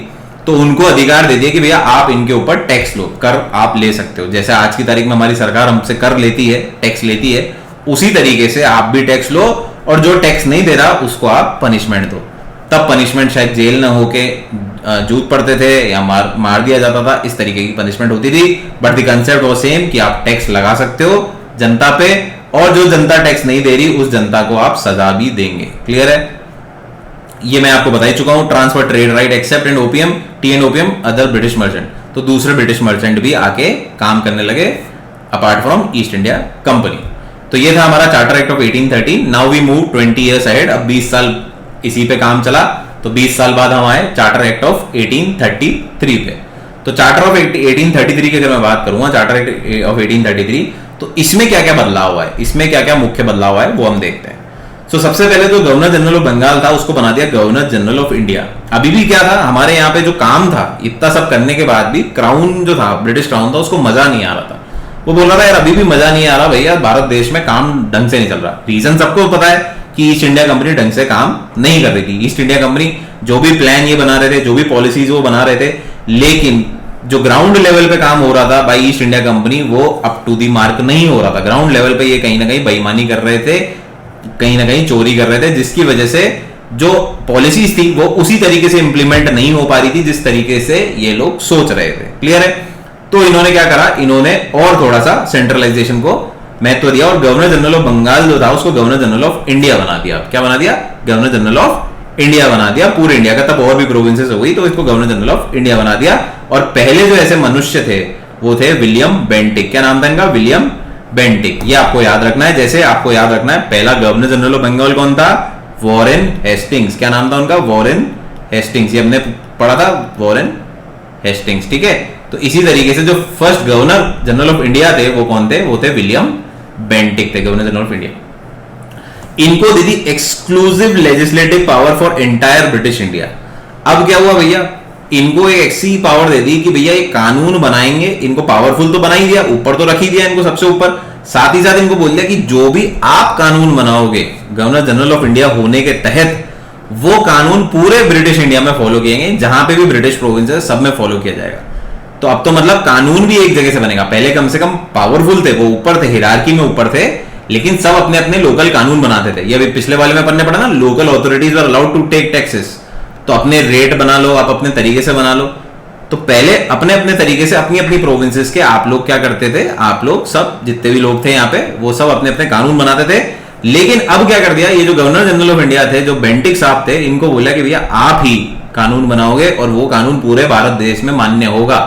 तो उनको अधिकार दे दिया कि भैया आप इनके ऊपर टैक्स लो, कर आप ले सकते हो। जैसे आज की तारीख में हमारी सरकार हमसे कर लेती है, टैक्स लेती है, उसी तरीके से आप भी टैक्स लो, और जो टैक्स नहीं दे रहा उसको आप पनिशमेंट दो। तब पनिशमेंट शायद जेल ना होके जूत पड़ते थे या मार दिया जाता था, इस तरीके की पनिशमेंट होती थी। बट द कंसेप्ट वो सेम कि आप टैक्स लगा सकते हो जनता पे, और जो जनता टैक्स नहीं दे रही उस जनता को आप सजा भी देंगे। क्लियर है? ये मैं आपको बता ही चुका हूं। Transfer trade right except and opium, tea and opium other British merchant. तो दूसरे ब्रिटिश मर्चेंट भी आके काम करने लगे apart from East India Company. तो ये था हमारा charter act of 1813। Now we move 20 years ahead. अब 20 साल इसी पे काम चला, तो 20 साल बाद हम आए चार्टर एक्ट ऑफ 1833 पे। तो चार्टर ऑफ 1833 की अगर मैं बात करूंगा, चार्टर एक्ट ऑफ 1833, तो इसमें क्या क्या बदलाव हुआ है, इसमें क्या क्या मुख्य बदलाव हुआ है वो हम देखते हैं। तो सबसे पहले जो गवर्नर जनरल ऑफ बंगाल था उसको बना दिया गवर्नर जनरल ऑफ इंडिया। अभी भी क्या था, हमारे यहाँ पे जो काम था, इतना सब करने के बाद भी क्राउन जो था, ब्रिटिश क्राउन था, उसको मजा नहीं आ रहा था। वो बोल रहा था यार अभी भी मजा नहीं आ रहा भैया, भारत देश में काम ढंग से नहीं चल रहा। रीजन सबको पता है कि ईस्ट इंडिया कंपनी ढंग से काम नहीं कर रही थी। ईस्ट इंडिया कंपनी जो भी प्लान ये बना रहे थे, जो भी पॉलिसीज वो बना रहे थे, लेकिन जो ग्राउंड लेवल पे काम हो रहा था बाई ईस्ट इंडिया कंपनी, वो अप टू दी मार्क नहीं हो रहा था। ग्राउंड लेवल पे ये कहीं ना कहीं बेईमानी कर रहे थे, कहीं ना कहीं चोरी कर रहे थे, जिसकी वजह से जो पॉलिसीज थी वो उसी तरीके से इंप्लीमेंट नहीं हो पा रही थी जिस तरीके से ये लोग सोच रहे थे। क्लियर है? तो इन्होंने क्या करा, इन्होंने और थोड़ा सा सेंट्रलाइजेशन को महत्व दिया, और गवर्नर जनरल ऑफ बंगाल जो था उसको गवर्नर जनरल ऑफ इंडिया बना दिया। क्या बना दिया? गवर्नर जनरल ऑफ इंडिया बना दिया, पूरे इंडिया का। तब और भी प्रोविंसेस हो गई, तो इसको गवर्नर जनरल ऑफ इंडिया बना दिया। और पहले जो ऐसे मनुष्य थे वो थे विलियम बेंटिक। क्या नाम था इनका? William Bentinck. ये आपको याद रखना है। जैसे आपको याद रखना है, पहला गवर्नर जनरल ऑफ बंगाल कौन था? Warren Hastings. क्या नाम था उनका? Warren Hastings. ये हमने पढ़ा था, वॉरेन हेस्टिंग्स। ठीक है? तो इसी तरीके से जो first governor general of India थे वो कौन थे? वो थे विलियम बेंटिक थे, गवर्नर जनरल ऑफ इंडिया। इनको दी थी exclusive legislative power for entire British India. अब क्या हुआ भैया, इनको एक ऐसी पावर दे दी कि भैया एक कानून बनाएंगे। इनको पावरफुल तो बना ही दिया, ऊपर तो रख ही दिया इनको सबसे ऊपर। साथ ही साथ इनको बोल दिया कि जो भी आप कानून बनाओगे गवर्नर जनरल ऑफ इंडिया होने के तहत, वो कानून पूरे ब्रिटिश इंडिया में फॉलो किएंगे, जहां पे भी ब्रिटिश प्रोविंस है सब में फॉलो किया जाएगा। तो अब तो मतलब कानून भी एक जगह से बनेगा। पहले कम से कम पावरफुल थे, वो ऊपर थे, हिरार्की में ऊपर थे, लेकिन सब अपने अपने लोकल कानून बनाते थे। ये अभी पिछले वाले में पढ़ने पड़ा ना, local authorities are allowed to take taxes. तो अपने रेट बना लो, आप अपने तरीके से बना लो। तो पहले अपने अपने तरीके से अपनी अपनी प्रोविंसेस के आप लोग क्या करते थे, आप लोग सब जितने भी लोग थे यहाँ पे, वो सब अपने अपने कानून बनाते थे। लेकिन अब क्या कर दिया, ये जो गवर्नर जनरल ऑफ इंडिया थे, जो बेंटिक साहब थे, इनको बोला कि भैया आप ही कानून बनाओगे और वो कानून पूरे भारत देश में मान्य होगा।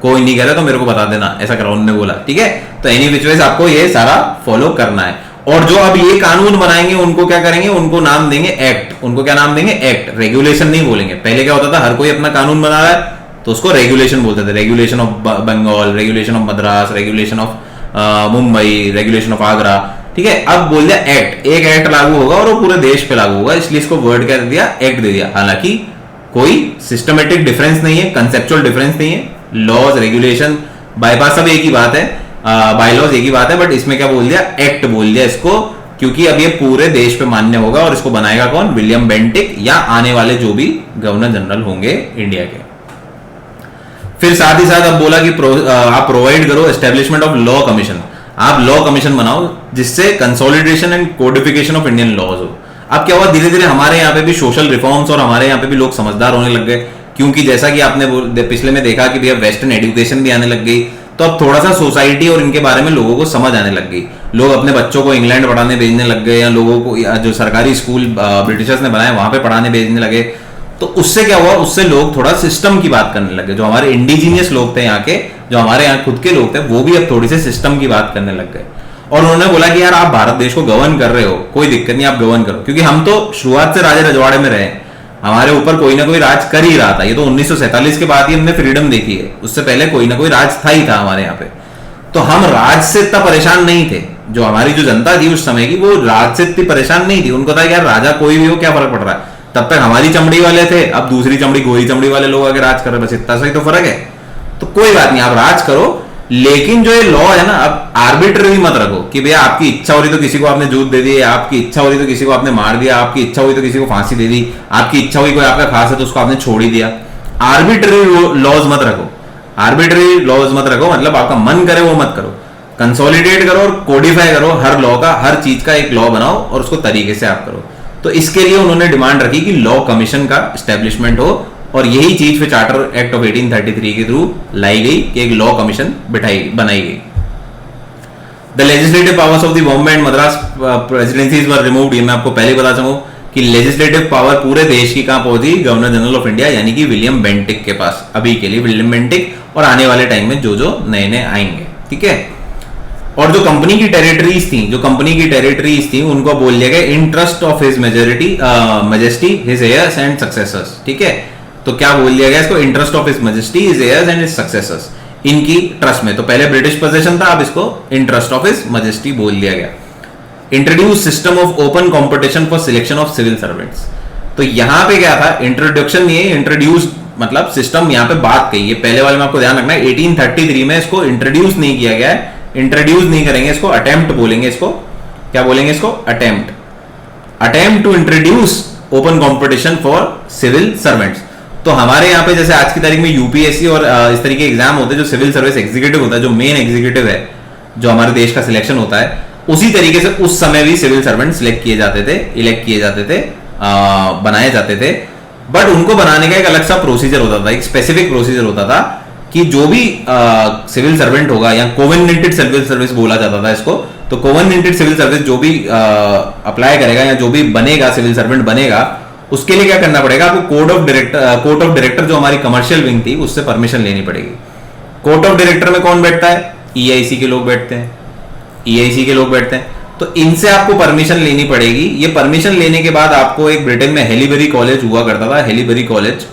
कोई नहीं कह रहा तो मेरे को बता देना, ऐसा क्राउन ने बोला। ठीक है? तो एनी विच वेज आपको ये सारा फॉलो करना है। और जो अब ये कानून बनाएंगे उनको क्या करेंगे, उनको नाम देंगे एक्ट। उनको क्या नाम देंगे, एक्ट। रेगुलेशन नहीं बोलेंगे। पहले क्या होता था, हर कोई अपना कानून बना रहा है तो उसको रेगुलेशन बोलते थे। Regulation of Bengal, regulation of Madras, regulation of Mumbai, regulation of Agra, ठीक है। अब बोल दिया एक्ट, एक एक्ट लागू होगा और वो पूरे देश पे लागू होगा, इसलिए इसको वर्ड क्या दे दिया, एक्ट दे दिया। हालांकि कोई सिस्टमेटिक डिफरेंस नहीं है, कंसेप्चुअल डिफरेंस नहीं है। लॉज, रेगुलेशन, बाईपास सब एक ही बात है, बायलॉज एक ही बात है, बट इसमें क्या बोल दिया, एक्ट बोल दिया इसको, क्योंकि अब ये पूरे देश पे मान्य होगा। और इसको बनाएगा कौन, विलियम बेंटिक या आने वाले जो भी गवर्नर जनरल होंगे इंडिया के। फिर साथ ही साथ अब बोला कि आप प्रोवाइड करो एस्टेब्लिशमेंट ऑफ लॉ कमीशन। आप लॉ कमीशन बनाओ जिससे consolidation and codification of Indian laws हो। अब क्या हुआ, धीरे धीरे हमारे यहाँ पे भी सोशल रिफॉर्म्स और हमारे यहाँ पे भी लोग समझदार होने लग गए, क्योंकि जैसा कि आपने पिछले में देखा कि भैया वेस्टर्न एजुकेशन भी आने लग गई, तो अब थोड़ा सा सोसाइटी और इनके बारे में लोगों को समझ आने लग गई। लोग अपने बच्चों को इंग्लैंड पढ़ाने भेजने लग गए, या लोगों को जो सरकारी स्कूल ब्रिटिशर्स ने बनाए वहां पे पढ़ाने भेजने लगे। तो उससे क्या हुआ, उससे लोग थोड़ा सिस्टम की बात करने लगे। जो हमारे इंडिजीनियस लोग थे यहाँ के, जो हमारे यहाँ खुद के लोग थे, वो भी अब थोड़ी से सिस्टम की बात करने लग गए। और उन्होंने बोला कि यार आप भारत देश को गवर्न कर रहे हो, कोई दिक्कत नहीं, आप गवर्न करो, क्योंकि हम तो शुरुआत से राजे रजवाड़े में रहे, हमारे ऊपर कोई ना कोई राज कर ही रहा था। ये तो 1947 के बाद ही हमने फ्रीडम देखी है, उससे पहले कोई ना कोई राज था ही था हमारे यहाँ पे। तो हम राज से इतना परेशान नहीं थे। जो हमारी जो जनता थी उस समय की, वो राज से इतनी परेशान नहीं थी। उनको था यार राजा कोई भी हो, क्या फर्क पड़ रहा है। तब तक हमारी चमड़ी वाले थे, अब दूसरी चमड़ी, गोरी चमड़ी वाले लोग अगर राज कर रहे, बस इतना सा ही तो फर्क है। तो कोई बात नहीं, आप राज करो, लेकिन जो ये लॉ है ना, अब आर्बिट्ररी मत रखो कि भैया आपकी इच्छा हो रही तो किसी को आपने जूत दे दी, आपकी इच्छा हो रही तो किसी को आपने मार दिया, आपकी इच्छा हुई तो किसी को फांसी दे दी, आपकी इच्छा हुई कोई आपका खास है तो उसको आपने छोड़ ही दिया। आर्बिट्ररी लॉज मत रखो, आर्बिट्ररी लॉज मत रखो, मतलब आपका मन करे वो मत करो। कंसोलिडेट करो और कोडिफाई करो हर लॉ का, हर चीज का एक लॉ बनाओ और उसको तरीके से आप करो। तो इसके लिए उन्होंने डिमांड रखी कि लॉ कमीशन का एस्टेब्लिशमेंट हो, और यही चीज फिर चार्टर एक्ट ऑफ 1833 के थ्रू लाई गई कि एक लॉ कमीशन बनाई गई। The legislative powers of the Bombay and Madras presidencies were removed. ये मैं आपको पहले बता सकूं कि लेजिस्लेटिव पावर पूरे देश की कहां पहुंची, गवर्नर जनरल ऑफ इंडिया यानी कि विलियम बेंटिक के पास। अभी के लिए विलियम बेंटिक, और आने वाले टाइम में जो जो नए नए आएंगे, ठीक है। और जो कंपनी की टेरिटरीज थी उनको बोल दिया गया interest of his majesty his hairs and successors, ठीक है। तो क्या बोल दिया गया इसको, interest of his majesty his hairs and his successors, इनकी ट्रस्ट में। तो पहले ब्रिटिश पोजीशन था, अब इसको इंटरेस्ट ऑफ हिज मैजेस्टी बोल दिया गया। Introduce system of open competition for selection of civil servants. तो यहां पे क्या था, इंट्रोडक्शन नहीं है, इंट्रोड्यूस मतलब सिस्टम यहाँ पे बात कही है। पहले वाले में आपको ध्यान रखना है, 1833 में इसको इंट्रोड्यूस नहीं किया गया है, इंट्रोड्यूस नहीं करेंगे इसको, अटेम्प्ट बोलेंगे इसको। क्या बोलेंगे इसको, attempt to introduce open competition for civil servants. तो हमारे यहाँ पे जैसे आज की तारीख में यूपीएससी और इस तरीके के एग्जाम होते हैं, जो सिविल सर्विस एग्जीक्यूटिव होता है, जो मेन एग्जीक्यूटिव है, जो हमारे देश का सिलेक्शन होता है, उसी तरीके से उस समय भी सिविल सर्वेंट सिलेक्ट किए जाते थे, इलेक्ट किए जाते थे, बनाए जाते थे। बट उनको बनाने का एक अलग सा प्रोसीजर होता था, एक स्पेसिफिक प्रोसीजर होता था कि जो भी सिविल सर्वेंट होगा, या कोवेनेंटेड सिविल सर्विस बोला जाता था इसको। तो कोवेनेंटेड सिविल सर्विस जो भी अप्लाई करेगा या जो भी बनेगा, सिविल सर्वेंट बनेगा, उसके लिए क्या करना पड़ेगा आपको, कोर्ट ऑफ डायरेक्टर जो हमारी कमर्शियल विंग थी उससे परमिशन लेनी पड़ेगी। कोर्ट ऑफ डायरेक्टर में कौन बैठता है, ईआईसी के लोग बैठते हैं, ईआईसी के लोग बैठते हैं। तो इनसे आपको परमिशन लेनी पड़ेगी। ये परमिशन लेने के बाद आपको एक ब्रिटेन में हेलीबरी कॉलेज हुआ करता था, हेलीबरी कॉलेज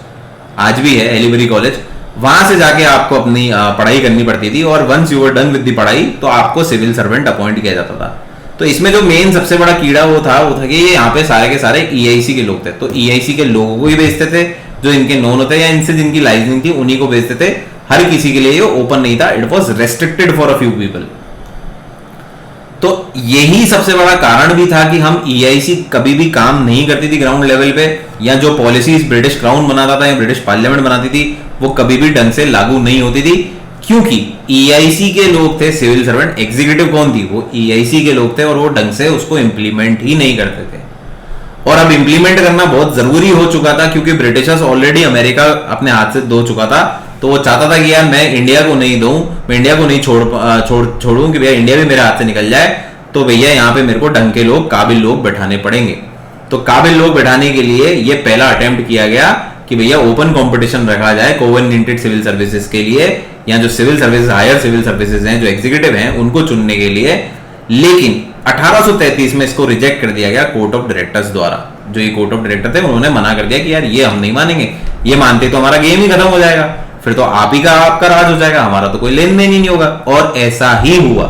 आज भी है, हेलीबरी कॉलेज, वहां से जाके आपको अपनी पढ़ाई करनी पड़ती थी। और once you were done with the पढ़ाई तो आपको सिविल सर्वेंट अपॉइंट किया जाता था। तो इसमें जो मेन सबसे बड़ा कीड़ा वो था कि ये यहाँ पे सारे के सारे ईआईसी के लोग थे। तो ईआईसी के लोगों को ही भेजते थे, जो इनके नोन होते या इनसे जिनकी लाइसेंस थी उन्हीं को भेजते थे। हर किसी के लिए ये ओपन नहीं था, it was restricted for a few people. तो यही सबसे बड़ा कारण भी था कि हम ईआईसी कभी भी काम नहीं करती थी ग्राउंड लेवल पे, या जो पॉलिसीज ब्रिटिश क्राउन बनाता था या ब्रिटिश पार्लियामेंट बनाती थी वो कभी भी ढंग से लागू नहीं होती थी, क्योंकि ईआईसी के लोग थे सिविल सर्वेंट। एग्जीक्यूटिव कौन थी, वो ईआईसी के लोग थे, और वो ढंग से उसको इंप्लीमेंट ही नहीं करते थे। और अब इंप्लीमेंट करना बहुत जरूरी हो चुका था, क्योंकि ब्रिटिशर्स ऑलरेडी अमेरिका अपने हाथ से धो चुका था। तो वो चाहता था कि यार मैं इंडिया को नहीं दूं, मैं इंडिया को नहीं छोड़ूं कि भैया इंडिया भी मेरे हाथ से निकल जाए। तो भैया यहाँ पे मेरे को ढंग के लोग, काबिल लोग बैठाने पड़ेंगे। तो काबिल लोग बैठाने के लिए ये पहला अटेम्प्ट किया गया कि भैया ओपन कंपटीशन रखा जाए कोवेनेंटेड सिविल सर्विसेज के लिए, या जो civil services, higher civil services हैं, जो एग्जीक्यूटिव हैं, उनको चुनने के लिए। लेकिन 1833 में इसको रिजेक्ट कर दिया गया कोर्ट ऑफ डायरेक्टर्स द्वारा। जो ये कोर्ट ऑफ डायरेक्टर थे उन्होंने मना कर दिया कि यार ये हम नहीं मानेंगे, ये मानते तो हमारा गेम ही खत्म हो जाएगा, फिर तो आप ही का आपका राज हो जाएगा, हमारा तो कोई लेन देन ही नहीं होगा। और ऐसा ही हुआ,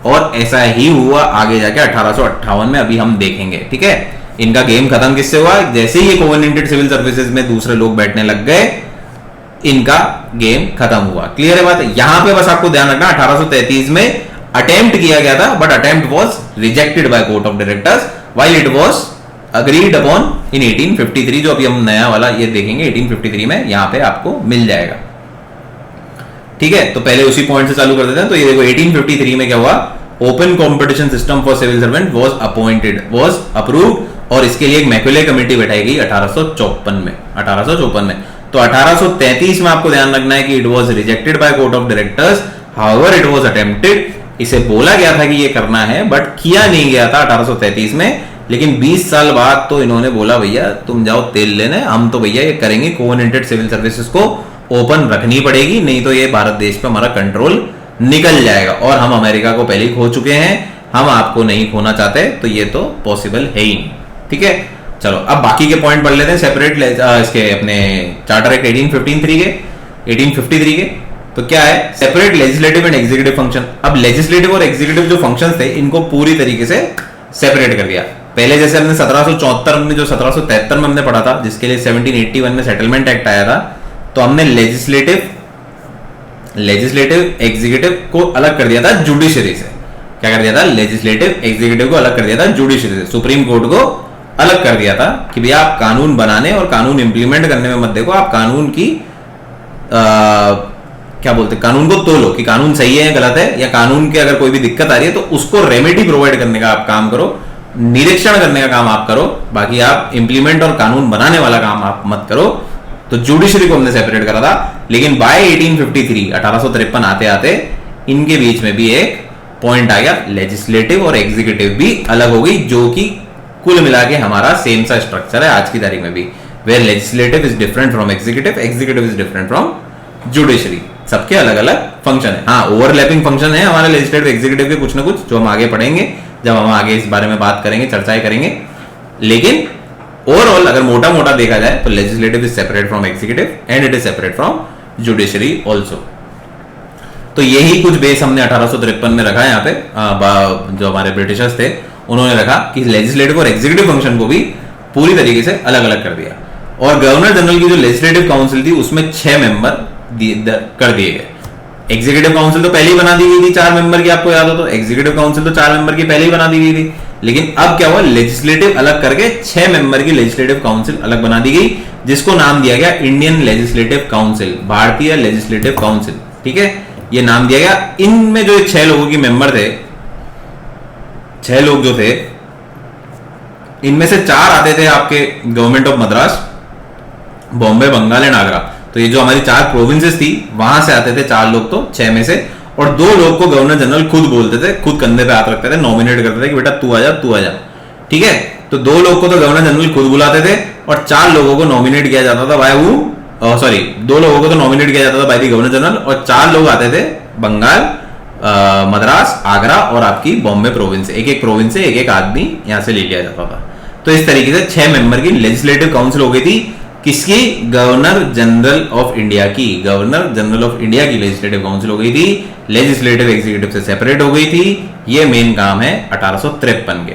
और ऐसा ही हुआ आगे जाके 1858 में, अभी हम देखेंगे। ठीक है, इनका गेम खत्म किससे हुआ? जैसे ही ये कोवेनेंटेड सिविल सर्विसेज में दूसरे लोग बैठने लग गए, इनका गेम खत्म हुआ। क्लियर है बात? यहां पे बस आपको ध्यान रखना 1833 में अटेम्प्ट किया गया था, but attempt was rejected by court of directors while it was agreed upon in 1853। जो अभी हम नया वाला ये देखेंगे 1853 में, यहां पे आपको मिल जाएगा। ठीक है, तो पहले उसी पॉइंट से चालू कर देते हैं। तो ये देखो 1853 में क्या हुआ? Open competition system for civil servant was appointed, was approved, और इसके लिए एक मैक्यूले कमेटी बैठाई गई 1854 में। 1854 में तो 1833 में आपको ध्यान रखना है कि it was rejected by court of directors, however it was attempted. इसे बोला गया था कि ये करना है, बट किया नहीं गया था 1833 में। लेकिन 20 साल बाद तो इन्होंने बोला भैया तुम जाओ तेल लेने, हम तो भैया ये करेंगे, कोवेनेंटेड सिविल सर्विसेज को ओपन रखनी पड़ेगी, नहीं तो ये भारत देश पे हमारा कंट्रोल निकल जाएगा। और हम अमेरिका को पहले ही खो चुके हैं, हम आपको नहीं खोना चाहते, तो ये तो पॉसिबल है ही नहीं। ठीक है, चलो अब बाकी के पॉइंट पढ़ लेते हैं सेपरेट इसके अपने चार्टर एक्ट 1853 के। तो क्या है? Separate legislative and executive function. अब लेजिस्लेटिव और एग्जीक्यूटिव जो फंक्शंस थे इनको पूरी तरीके से सेपरेट कर दिया। पहले जैसे हमने 1774 में, जो 1773 में हमने पढ़ा था, जिसके लिए 1781 में सेटलमेंट एक्ट आया था, तो हमने लेजिस्लेटिव एग्जीक्यूटिव को अलग कर दिया था जुडिशरी से। क्या कर दिया था? लेजिस्लेटिव एग्जीक्यूटिव को अलग कर दिया था जुडिशरी से, सुप्रीम कोर्ट को अलग कर दिया था कि भैया आप कानून बनाने और कानून इंप्लीमेंट करने में मत देखो, आप कानून की क्या बोलते, कानून को तोलो कि कानून सही है गलत है, या कानून के अगर कोई भी दिक्कत आ रही है तो उसको रेमेडी प्रोवाइड करने का आप काम करो, निरीक्षण करने का काम आप करो, बाकी आप इंप्लीमेंट और कानून बनाने वाला काम आप मत करो। तो जुडिशरी को हमने सेपरेट करा था। लेकिन बाय 1853 1853 आते आते इनके बीच में भी एक पॉइंट आ गया, लेजिस्लेटिव और एग्जीक्यूटिव भी अलग हो गई, जो कि कुल मिला के हमारा सेम सा स्ट्रक्चर है आज की तारीख में भी, where legislative is different from executive, executive is different from judiciary. सबके अलग अलग फंक्शन है। हाँ, ओवरलैपिंग फंक्शन है हमारे लेजिस्लेटिव एग्जीक्यूटिव के कुछ ना कुछ, जो हम आगे पढ़ेंगे जब हम आगे इस बारे में बात करेंगे, चर्चाएं करेंगे। लेकिन ओवरऑल अगर मोटा मोटा देखा जाए तो legislative is separate from executive and it is separate from judiciary also. तो यही कुछ बेस हमने 1853 में रखा है। यहाँ पे जो हमारे ब्रिटिशर्स थे उन्होंने रखा कि लेजिस्लेटिव और एग्जीक्यूटिव फंक्शन को भी पूरी तरीके से अलग अलग कर दिया। और गवर्नर जनरल की जो लेजिस्लेटिव काउंसिल थी उसमें 6 मेंबर कर दिए गए। एग्जीक्यूटिव काउंसिल तो पहले ही बना दी गई थी 4 मेंबर की, आपको याद हो तो एग्जीक्यूटिव काउंसिल तो 4 मेंबर की पहले ही बना दी गई थी। लेकिन अब क्या हुआ, लेजिस्लेटिव अलग करके 6 मेंबर की लेजिस्लेटिव काउंसिल अलग बना दी गई, जिसको नाम दिया गया इंडियन लेजिस्लेटिव काउंसिल, भारतीय लेजिस्लेटिव काउंसिल। ठीक है, ये नाम दिया गया। इनमें जो 6 लोगों की मेंबर थे, 6 लोग जो थे, इनमें से 4 आते थे आपके government of Madras, Bombay, Bengal and Agra. तो ये जो हमारी 4 प्रोविंसेस थी वहां से आते थे 4 लोग, तो 6 में से। और 2 लोग को गवर्नर जनरल खुद बोलते थे, खुद कंधे पे हाथ रखते थे, नॉमिनेट करते थे कि बेटा तू आ जा, तू आ जा। ठीक है, तो 2 लोग को तो गवर्नर जनरल खुद बुलाते थे और 4 लोगों को नॉमिनेट किया जाता था बाय 2 लोगों को तो नॉमिनेट किया जाता था बाय द गवर्नर जनरल, और 4 लोग आते थे बंगाल, मद्रास, आगरा और आपकी बॉम्बे प्रोविंस। एक एक प्रोविंस से एक एक आदमी यहां से ले लिया जाता था। तो इस तरीके से 6 मेंबर की लेजिस्लेटिव काउंसिल हो गई थी। किसकी? गवर्नर जनरल ऑफ इंडिया की। गवर्नर जनरल ऑफ इंडिया की लेजिस्लेटिव काउंसिल हो गई थी, लेजिस्लेटिव एग्जीक्यूटिव से सेपरेट हो गई थी। ये मेन काम है 1853 के।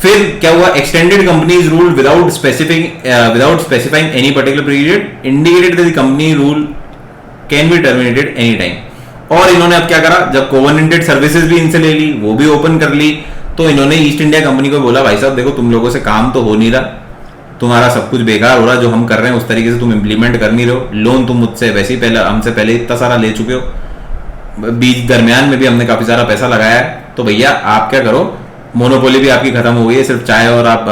फिर क्या हुआ? Extended companies rule without specifying any particular period indicated that the company rule can be terminated any time. और इन्होंने अब क्या करा, जब कोवेनेंटेड सर्विसेज भी इनसे ले ली, वो भी ओपन कर ली, तो इन्होंने ईस्ट इंडिया कंपनी को बोला भाई साहब देखो तुम लोगों से काम तो हो नहीं रहा, तुम्हारा सब कुछ बेकार हो रहा, जो हम कर रहे हैं उस तरीके से तुम इंप्लीमेंट कर नहीं रहे हो, लोन तुम मुझसे वैसे ही पहले हमसे पहले इतना सारा ले चुके हो, बीच दरमियान में भी हमने काफी सारा पैसा लगाया है, तो भैया आप क्या करो, मोनोपोली भी आपकी खत्म हो गई है, सिर्फ चाय और आप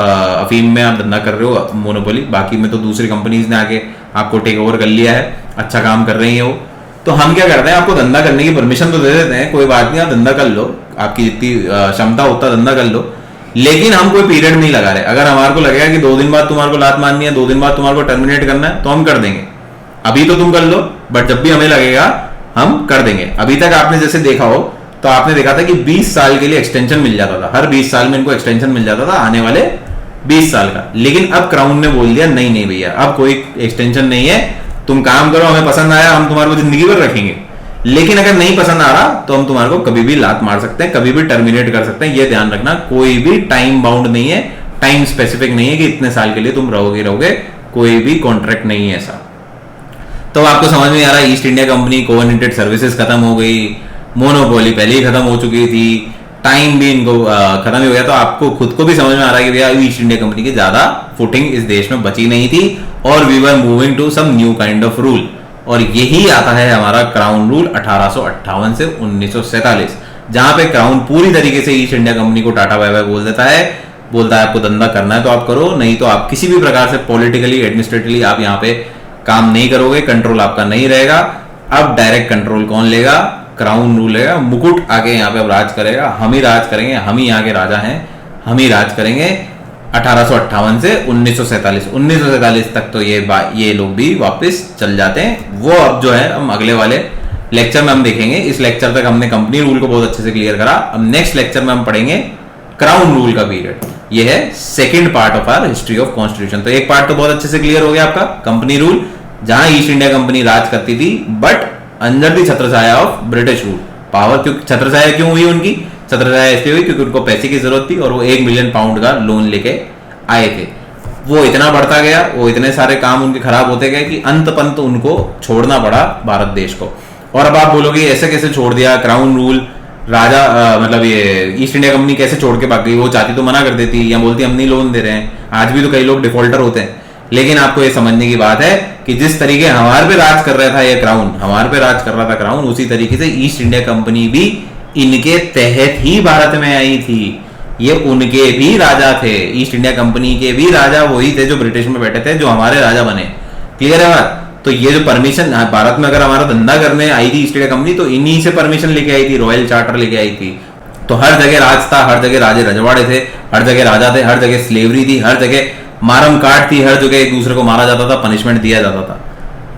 अफीम में आप धंधा कर रहे हो मोनोपोली, बाकी में तो दूसरी कंपनीज ने आके आपको टेक ओवर कर लिया है, अच्छा काम कर रही है वो। तो हम क्या करते हैं, आपको धंधा करने की परमिशन तो दे देते हैं, कोई बात नहीं आप धंधा कर लो, आपकी जितनी क्षमता उतना धंधा कर लो, लेकिन हम कोई पीरियड नहीं लगा रहे। अगर हमारे को लगेगा कि 2 दिन बाद तुम्हारे को लात मारनी है, 2 दिन बाद तुम्हारे को टर्मिनेट करना है, तो हम कर देंगे। अभी तो तुम कर लो, बट जब भी हमें लगेगा हम कर देंगे। अभी तक आपने जैसे देखा हो तो आपने देखा था कि 20 साल के लिए एक्सटेंशन मिल जाता था, हर 20 साल में इनको एक्सटेंशन मिल जाता था आने वाले 20 साल का। लेकिन अब क्राउन ने बोल दिया नहीं नहीं भैया, अब कोई एक्सटेंशन नहीं है, तुम काम करो, हमें पसंद आया हम तुम्हारे को जिंदगी भर रखेंगे, लेकिन अगर नहीं पसंद आ रहा तो हम तुम्हारे को कभी भी लात मार सकते हैं, कभी भी टर्मिनेट कर सकते हैं। ये ध्यान रखना, कोई भी टाइम बाउंड नहीं है, टाइम स्पेसिफिक नहीं है कि इतने साल के लिए तुम रहोगे, कोई भी कॉन्ट्रैक्ट नहीं है ऐसा। तो आपको समझ में आ रहा है, east India company coordinated services खत्म हो गई, मोनोपोली पहले ही खत्म हो चुकी थी, टाइम भी इनको खत्म हो गया। तो आपको खुद को भी समझ में आ रहा है कि भैया ईस्ट इंडिया कंपनी की ज्यादा फुटिंग इस देश में बची नहीं थी और we were moving to some new kind of rule. और यही आता है हमारा क्राउन रूल 1858 से 1947, जहां पे क्राउन पूरी तरीके से ईस्ट इंडिया कंपनी को टाटा बाय बाय बोल देता है, बोलता है आपको धंधा करना है तो आप करो, नहीं तो आप किसी भी प्रकार से पॉलिटिकली एडमिनिस्ट्रेटिवली आप यहाँ पे काम नहीं करोगे, कंट्रोल आपका नहीं रहेगा। अब डायरेक्ट कंट्रोल कौन लेगा? क्राउन रूल लेगा, मुकुट आके यहाँ पे अब राज करेगा, हम ही राज करेंगे, हम ही यहाँ के राजा हैं, हम ही राज करेंगे। 1858 से 1947 तक तो ये लोग भी वापस चल जाते हैं। वो अब जो है हम अगले वाले लेक्चर में हम देखेंगे। इस लेक्चर तक हमने कंपनी रूल को बहुत अच्छे से क्लियर करा, अब नेक्स्ट लेक्चर में हम पढ़ेंगे क्राउन रूल का पीरियड। ये है second part of our history of constitution. तो एक पार्ट तो बहुत अच्छे से क्लियर हो गया आपका, कंपनी रूल, जहां ईस्ट इंडिया कंपनी राज करती थी बट अंडर दी छत्रछाया ऑफ ब्रिटिश रूल पावर। क्योंकि छत्रछाया क्यों हुई उनकी? छत्रछाया इसलिए हुई क्योंकि उनको पैसे की जरूरत थी और वो 1 मिलियन पाउंड का लोन लेके आए थे। वो इतना बढ़ता गया, वो इतने सारे काम उनके खराब होते गए कि अंत पंत उनको छोड़ना पड़ा भारत देश को। और अब आप बोलोगे ऐसे कैसे छोड़ दिया क्राउन रूल, राजा मतलब ये ईस्ट इंडिया कंपनी कैसे छोड़ के भाग गई? वो चाहती तो मना कर देती या बोलती हम नहीं लोन दे रहे हैं। आज भी तो कई लोग डिफॉल्टर होते हैं। लेकिन आपको ये समझने की बात है कि जिस तरीके हमारे पे राज कर रहा था ये क्राउन, हमारे पे राज कर रहा था क्राउन, उसी तरीके से ईस्ट इंडिया कंपनी भी इनके तहत ही भारत में आई थी। ये उनके भी राजा थे, ईस्ट इंडिया कंपनी के भी राजा वही थे जो ब्रिटिश में बैठे थे, जो हमारे राजा बने। क्लियर है बात? तो ये जो परमिशन भारत में अगर हमारा धंधा करने आई थी ईस्ट इंडिया कंपनी, तो इन्हीं से परमिशन लेके आई थी, रॉयल चार्टर लेके आई थी। तो हर जगह राज था, हर जगह राजे रजवाड़े थे, हर जगह राजा थे, हर जगह स्लेवरी थी, हर जगह मारम काट थी, हर जगह एक दूसरे को मारा जाता था, पनिशमेंट दिया जाता था।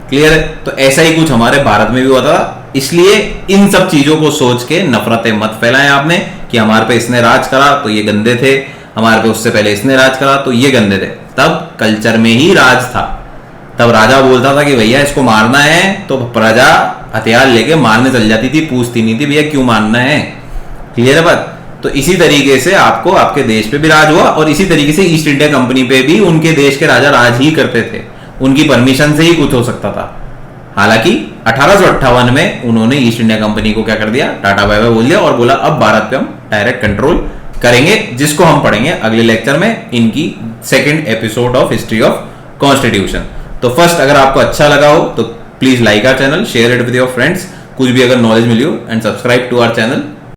क्लियर है? तो ऐसा ही कुछ हमारे भारत में भी हुआ था। इसलिए इन सब चीजों को सोच के नफरतें मत फैलाएं आपने कि हमारे पे इसने राज करा तो ये गंदे थे, हमारे पे उससे पहले इसने राज करा तो ये गंदे थे। तब कल्चर में ही राज था, तब राजा बोलता था कि भैया इसको मारना है तो प्रजा हथियार लेके मारने चल जाती थी, पूछती नहीं थी भैया क्यों मारना है। क्लियर है बात? तो इसी तरीके से आपको आपके देश पे भी राज हुआ और इसी तरीके से ईस्ट इंडिया कंपनी पे भी उनके देश के राजा राज ही करते थे, उनकी परमिशन से ही कुछ हो सकता था। हालांकि 1858 में उन्होंने ईस्ट इंडिया कंपनी को क्या कर दिया? टाटा बाय बाय बोल दिया और बोला अब भारत पे हम डायरेक्ट कंट्रोल करेंगे, जिसको हम पढ़ेंगे अगले लेक्चर में, इनकी second episode of history of constitution. तो फर्स्ट अगर आपको अच्छा लगा हो तो please like our channel, share it with your friends, कुछ भी अगर नॉलेज मिली हो, and subscribe to our channel